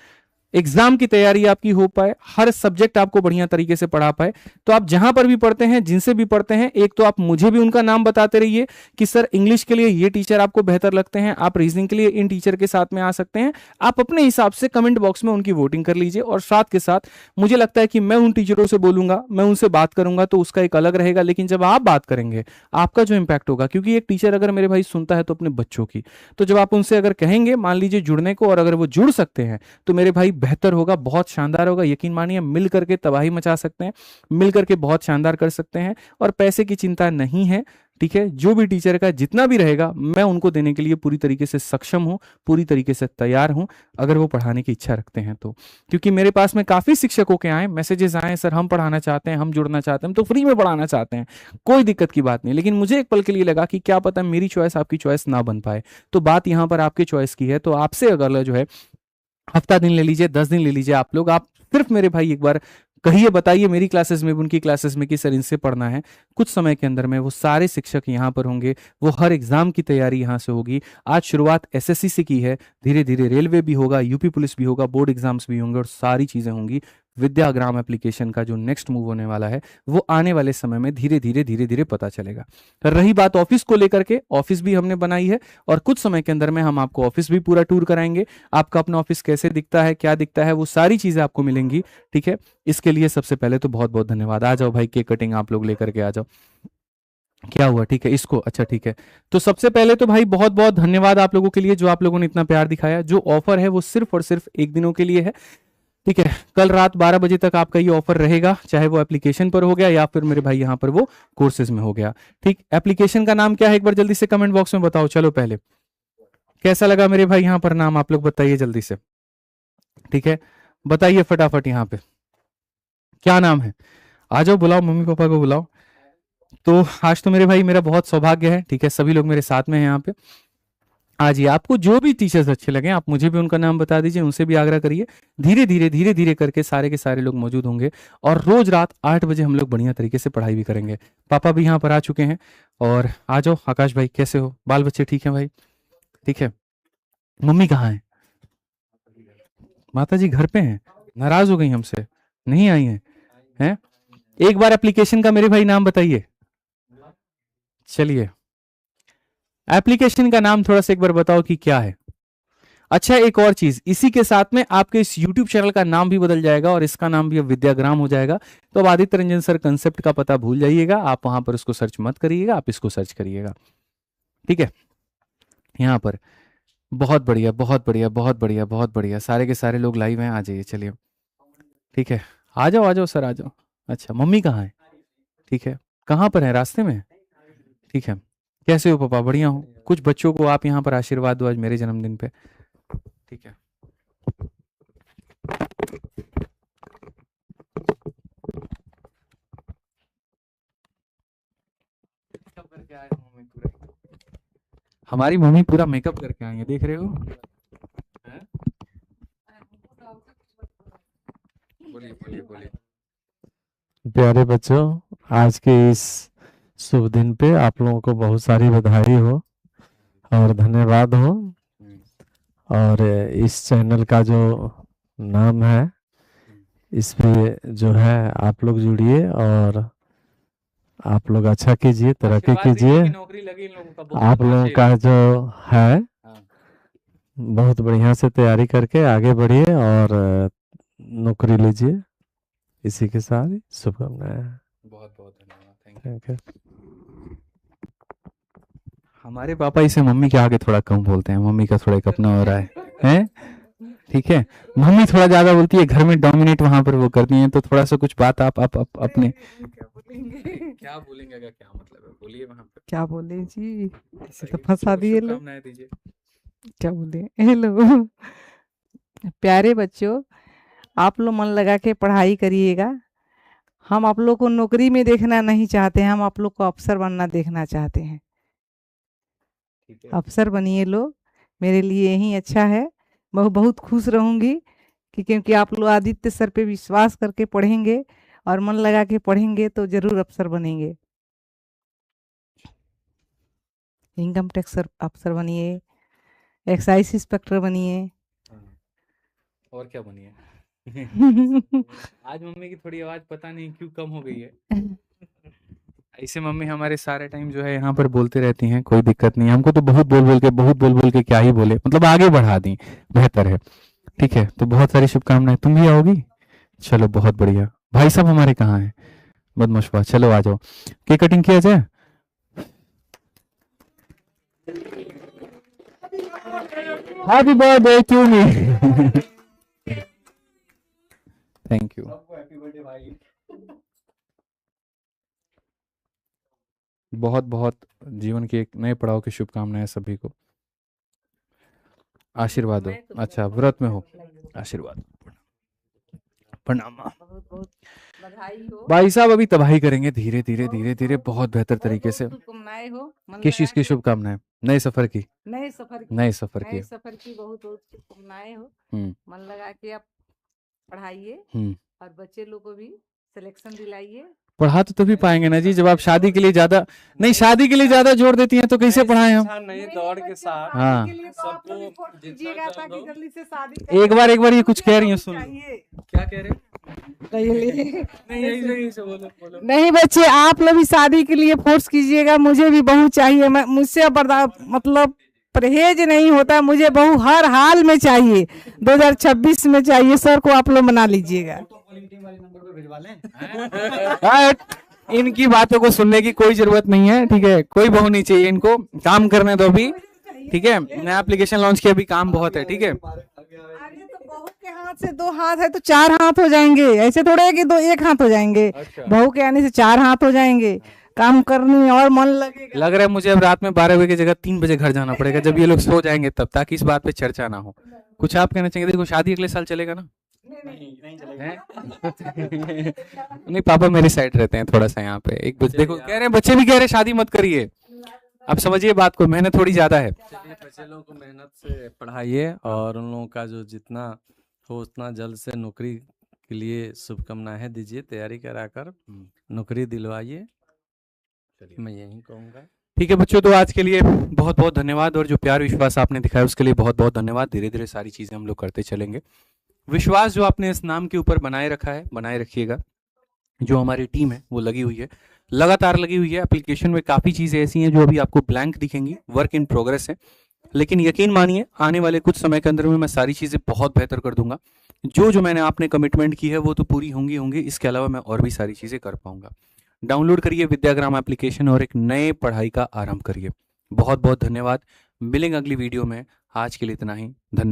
एग्जाम की तैयारी आपकी हो पाए, हर सब्जेक्ट आपको बढ़िया तरीके से पढ़ा पाए। तो आप जहां पर भी पढ़ते हैं, जिनसे भी पढ़ते हैं, एक तो आप मुझे भी उनका नाम बताते रहिए कि सर इंग्लिश के लिए ये टीचर आपको बेहतर लगते हैं, आप रीजनिंग के लिए इन टीचर के साथ में आ सकते हैं। आप अपने हिसाब से कमेंट बॉक्स में उनकी वोटिंग कर लीजिए, और साथ के साथ मुझे लगता है कि मैं उन टीचरों से बोलूंगा, मैं उनसे बात करूंगा तो उसका एक अलग रहेगा, लेकिन जब आप बात करेंगे आपका जो इंपैक्ट होगा, क्योंकि एक टीचर अगर मेरे भाई सुनता है तो अपने बच्चों की, तो जब आप उनसे अगर कहेंगे मान लीजिए जुड़ने को, और अगर वो जुड़ सकते हैं तो मेरे भाई बेहतर होगा, बहुत शानदार होगा। यकीन मानिए मिल करके तबाही मचा सकते हैं, मिल करके बहुत शानदार कर सकते हैं, और पैसे की चिंता नहीं है, ठीक है। जो भी टीचर का जितना भी रहेगा मैं उनको देने के लिए पूरी तरीके से सक्षम हूं, पूरी तरीके से तैयार हूं, अगर वो पढ़ाने की इच्छा रखते हैं तो। क्योंकि मेरे पास में काफी शिक्षकों के आए मैसेजेस आए, सर हम पढ़ाना चाहते हैं, हम जुड़ना चाहते हैं, हम तो फ्री में पढ़ाना चाहते हैं, कोई दिक्कत की बात नहीं। लेकिन मुझे एक पल के लिए लगा कि क्या पता मेरी चॉइस आपकी चॉइस ना बन पाए, तो बात यहां पर आपकी चॉइस की है। तो आपसे अगर जो है हफ्ता दिन ले लीजिए, 10 दिन ले लीजिए, आप लोग, आप सिर्फ मेरे भाई एक बार कहिए, बताइए मेरी क्लासेस में, उनकी क्लासेस में कि सर इनसे पढ़ना है। कुछ समय के अंदर में वो सारे शिक्षक यहाँ पर होंगे, वो हर एग्जाम की तैयारी यहाँ से होगी। आज शुरुआत एसएससी से की है, धीरे धीरे रेलवे भी होगा, यूपी पुलिस भी होगा, बोर्ड एग्जाम्स भी होंगे, और सारी चीजें होंगी। विद्याग्राम एप्लीकेशन का जो नेक्स्ट मूव होने वाला है वो आने वाले समय में धीरे धीरे पता चलेगा। रही बात ऑफिस को लेकर के, ऑफिस भी हमने बनाई है, और कुछ समय के अंदर में हम आपको ऑफिस भी पूरा टूर कराएंगे। आपका अपना ऑफिस कैसे दिखता है, क्या दिखता है, वो सारी चीजें आपको मिलेंगी, ठीक है। इसके लिए सबसे पहले तो बहुत बहुत धन्यवाद। आ जाओ भाई, केक कटिंग आप लोग लेकर के आ जाओ। क्या हुआ, ठीक है इसको, अच्छा ठीक है। तो सबसे पहले तो भाई बहुत बहुत धन्यवाद आप लोगों के लिए, जो आप लोगों ने इतना प्यार दिखाया। जो ऑफर है वो सिर्फ और सिर्फ 1 दिनों के लिए है, ठीक है। कल रात 12 बजे तक आपका ये ऑफर रहेगा, चाहे वो एप्लीकेशन पर हो गया या फिर मेरे भाई यहाँ पर वो कोर्सेज में हो गया, ठीक। एप्लीकेशन का नाम क्या है एक बार जल्दी से कमेंट बॉक्स में बताओ। चलो पहले कैसा लगा मेरे भाई यहाँ पर नाम, आप लोग बताइए जल्दी से, ठीक है। बताइए फटाफट यहाँ पे क्या नाम है। आ जाओ, बुलाओ मम्मी पापा को बुलाओ। तो आज तो मेरे भाई मेरा बहुत सौभाग्य है, ठीक है, सभी लोग मेरे साथ में हैं यहाँ पे। आज ही आपको जो भी टीचर्स अच्छे लगे आप मुझे भी उनका नाम बता दीजिए, उनसे भी आग्रह करिए। धीरे धीरे करके सारे के सारे लोग मौजूद होंगे, और रोज रात 8 बजे हम लोग बढ़िया तरीके से पढ़ाई भी करेंगे। पापा भी यहाँ पर आ चुके हैं, और आ जाओ आकाश भाई, कैसे हो, बाल बच्चे ठीक है भाई, ठीक है। मम्मी कहाँ है? माता जी घर पे हैं, नाराज हो गई हमसे, नहीं आई हैं? एक बार एप्लीकेशन का मेरे भाई नाम बताइए। चलिए एप्लीकेशन का नाम थोड़ा सा एक बार बताओ कि क्या है। अच्छा एक और चीज, इसी के साथ में आपके इस YouTube चैनल का नाम भी बदल जाएगा, और इसका नाम भी अब विद्याग्राम हो जाएगा। तो अब आदित्य रंजन सर कंसेप्ट का पता भूल जाइएगा, आप वहां पर उसको सर्च मत करिएगा, आप इसको सर्च करिएगा, ठीक है। यहाँ पर बहुत बढ़िया बहुत बढ़िया बहुत बढ़िया बहुत बढ़िया, सारे के सारे लोग लाइव हैं, आ जाइए, चलिए ठीक है। आ जाओ सर आ जाओ। अच्छा मम्मी कहाँ है? ठीक है, कहाँ पर है, रास्ते में? ठीक है, कैसे हो पापा? बढ़िया हो। कुछ बच्चों को आप यहाँ पर आशीर्वाद दो आज मेरे जन्मदिन पे, ठीक है। करके आए मम्मी पूरा, हमारी मम्मी पूरा मेकअप करके आई है, देख रहे हो? बोलिए बोलिए बोलिए। प्यारे बच्चों, आज के इस शुभ दिन पे आप लोगों को बहुत सारी बधाई हो और धन्यवाद हो। और इस चैनल का जो नाम है। इस पे जो है आप लोग जुड़िए और आप लोग अच्छा कीजिए, तरक्की आशीर्वाद दीजिए कीजिए। कि नौकरी लगी इन लोगों का, बहुत आप लोगों आशीर्वाद। का जो है हाँ, बहुत बढ़िया से तैयारी करके आगे बढ़िए और नौकरी लीजिए। इसी के साथ ही शुभकामनाएं। बहुत बहुत धन्यवाद, थैंक यू। Thank you. हमारे पापा इसे मम्मी के आगे थोड़ा कम बोलते हैं, मम्मी का थोड़ा एक अपना हो रहा है? ठीक है, मम्मी थोड़ा ज्यादा बोलती है घर में, डोमिनेट वहां पर वो करती हैं, तो थोड़ा सा कुछ बात आप अपने क्या बोलेंगे? क्या बोलेंगे का क्या मतलब है, बोलिए वहां पे। क्या बोले जी, ऐसे तो बताइए, फंसा बच्चों को दिए लोग। शुभकामनाएं दीजिए। क्या बोले हेलो प्यारे बच्चों, आप लोग मन लगा के पढ़ाई करिएगा। हम आप लोग को नौकरी में देखना नहीं चाहते हैं, हम आप लोग को अफसर बनना देखना चाहते हैं। ठीक है, अफसर बनिए लोग, मेरे लिए यही अच्छा है। मैं बहुत खुश रहूंगी कि क्योंकि आप लोग आदित्य सर पे विश्वास करके पढ़ेंगे और मन लगा के पढ़ेंगे तो जरूर अफसर बनेंगे। इनकम टैक्स अफसर बनिए, एक्साइज इंस्पेक्टर बनिए। हाँ, और क्या बनिए। आज मम्मी की थोड़ी आवाज पता नहीं क्यों कम हो गई है। ऐसे मम्मी हमारे सारे टाइम जो है यहाँ पर बोलते रहती हैं, कोई दिक्कत नहीं, हमको तो बहुत बोल बोल के क्या ही बोले, मतलब आगे बढ़ा दी, बेहतर है। ठीक है, तो बहुत सारी शुभकामनाएं, तुम भी आओगी? चलो बहुत बढ़िया। भाई साहब हमारे कहाँ हैं? बदमाशवा, चलो आ जाओ, केक कटिंग किया जाए। Happy birthday to me. Thank you. बहुत बहुत जीवन के एक नए पड़ाव की शुभकामनाएं सभी को। आशीर्वाद दो। अच्छा, व्रत में हो, आशीर्वाद, प्रणाम। बहुत बहुत बधाई हो। भाई साहब अभी तबाही करेंगे, धीरे धीरे धीरे धीरे, बहुत बेहतर तरीके से। शुभकामनाएं हो। मन किस चीज लगा की के शुभकामनाएं? नए सफर की, नए सफर की, नए सफर की। नए सफर की बहुत बहुत शुभकामनाएं हो। हम्म मन लगा के आप पढ़ाइए हम्म और बच्चे लोग को भी सिलेक्शन दिलाइए। पढ़ा तो तभी पाएंगे ना जी, जब आप शादी के लिए ज्यादा, नहीं शादी के लिए ज्यादा जोर देती हैं तो कैसे पढ़ाएं हम? नहीं दौड़ के साथ हाँ, के लिए तो आप लोग भी फोर्स कीजिएगा ताकि जल्दी से शादी एक बार ये कुछ कह रही हैं, सुन लो। चाहिए। क्या कह रहे हैं? नहीं यही से बोलो। नहीं बच्चे, आप लोग भी शादी के लिए फोर्स कीजिएगा। मुझे भी बहू चाहिए, मैं मुझसे बर्दाश्त मतलब परहेज नहीं होता, मुझे बहू हर हाल में चाहिए। 2026 में चाहिए। सर को आप लोग मना लीजिएगा। हट, इनकी बातों को सुनने की कोई जरूरत नहीं है, ठीक है, कोई बहू नहीं चाहिए इनको, काम करने दो अभी। ठीक है, नया एप्लीकेशन लॉन्च किया, अभी काम बहुत है। ठीक है, अरे तो बहू के हाथ से 2 हाथ है तो 4 हाथ हो जाएंगे, ऐसे थोड़े है कि 1 हाथ हो जाएंगे। अच्छा। बहू के आने से 4 हाथ हो जाएंगे, काम करनी और मन लगेगा। लग रहा है मुझे अब रात में 12 बजे की जगह 3 बजे घर जाना पड़ेगा, जब ये लोग सो जाएंगे तब, ताकि इस बात पे चर्चा ना हो। कुछ आप कहना चाहिए? देखो शादी अगले साल चलेगा ना? हैं? नहीं, पापा मेरे साइड रहते हैं थोड़ा सा यहाँ पे। एक देखो कह रहे हैं, बच्चे भी कह रहे हैं शादी मत करिए। अब समझिए बात को, मेहनत थोड़ी ज्यादा है। चलिए बच्चे लोगों को मेहनत से पढ़ाइए और उन लोगों का जो जितना हो उतना जल्द से नौकरी के लिए शुभकामनाएं दीजिए, तैयारी कराकर नौकरी दिलवाइए, मैं यही कहूँगा। ठीक है बच्चों, तो आज के लिए बहुत बहुत धन्यवाद, और जो प्यार विश्वास आपने दिखाया उसके लिए बहुत बहुत धन्यवाद। धीरे धीरे सारी चीजें हम लोग करते चलेंगे। विश्वास जो आपने इस नाम के ऊपर बनाए रखा है, बनाए रखिएगा। जो हमारी टीम है वो लगी हुई है, लगातार लगी हुई है। एप्लीकेशन में काफ़ी चीज़ें ऐसी हैं जो अभी आपको ब्लैंक दिखेंगी, वर्क इन प्रोग्रेस है, लेकिन यकीन मानिए आने वाले कुछ समय के अंदर में मैं सारी चीज़ें बहुत बेहतर कर दूंगा। जो जो मैंने आपने कमिटमेंट की है वो तो पूरी होंगी, इसके अलावा मैं और भी सारी चीज़ें कर पाऊंगा। डाउनलोड करिए विद्याग्राम एप्लीकेशन और एक नए पढ़ाई का आरंभ करिए। बहुत बहुत धन्यवाद, मिलेंगे अगली वीडियो में। आज के लिए इतना ही, धन्यवाद।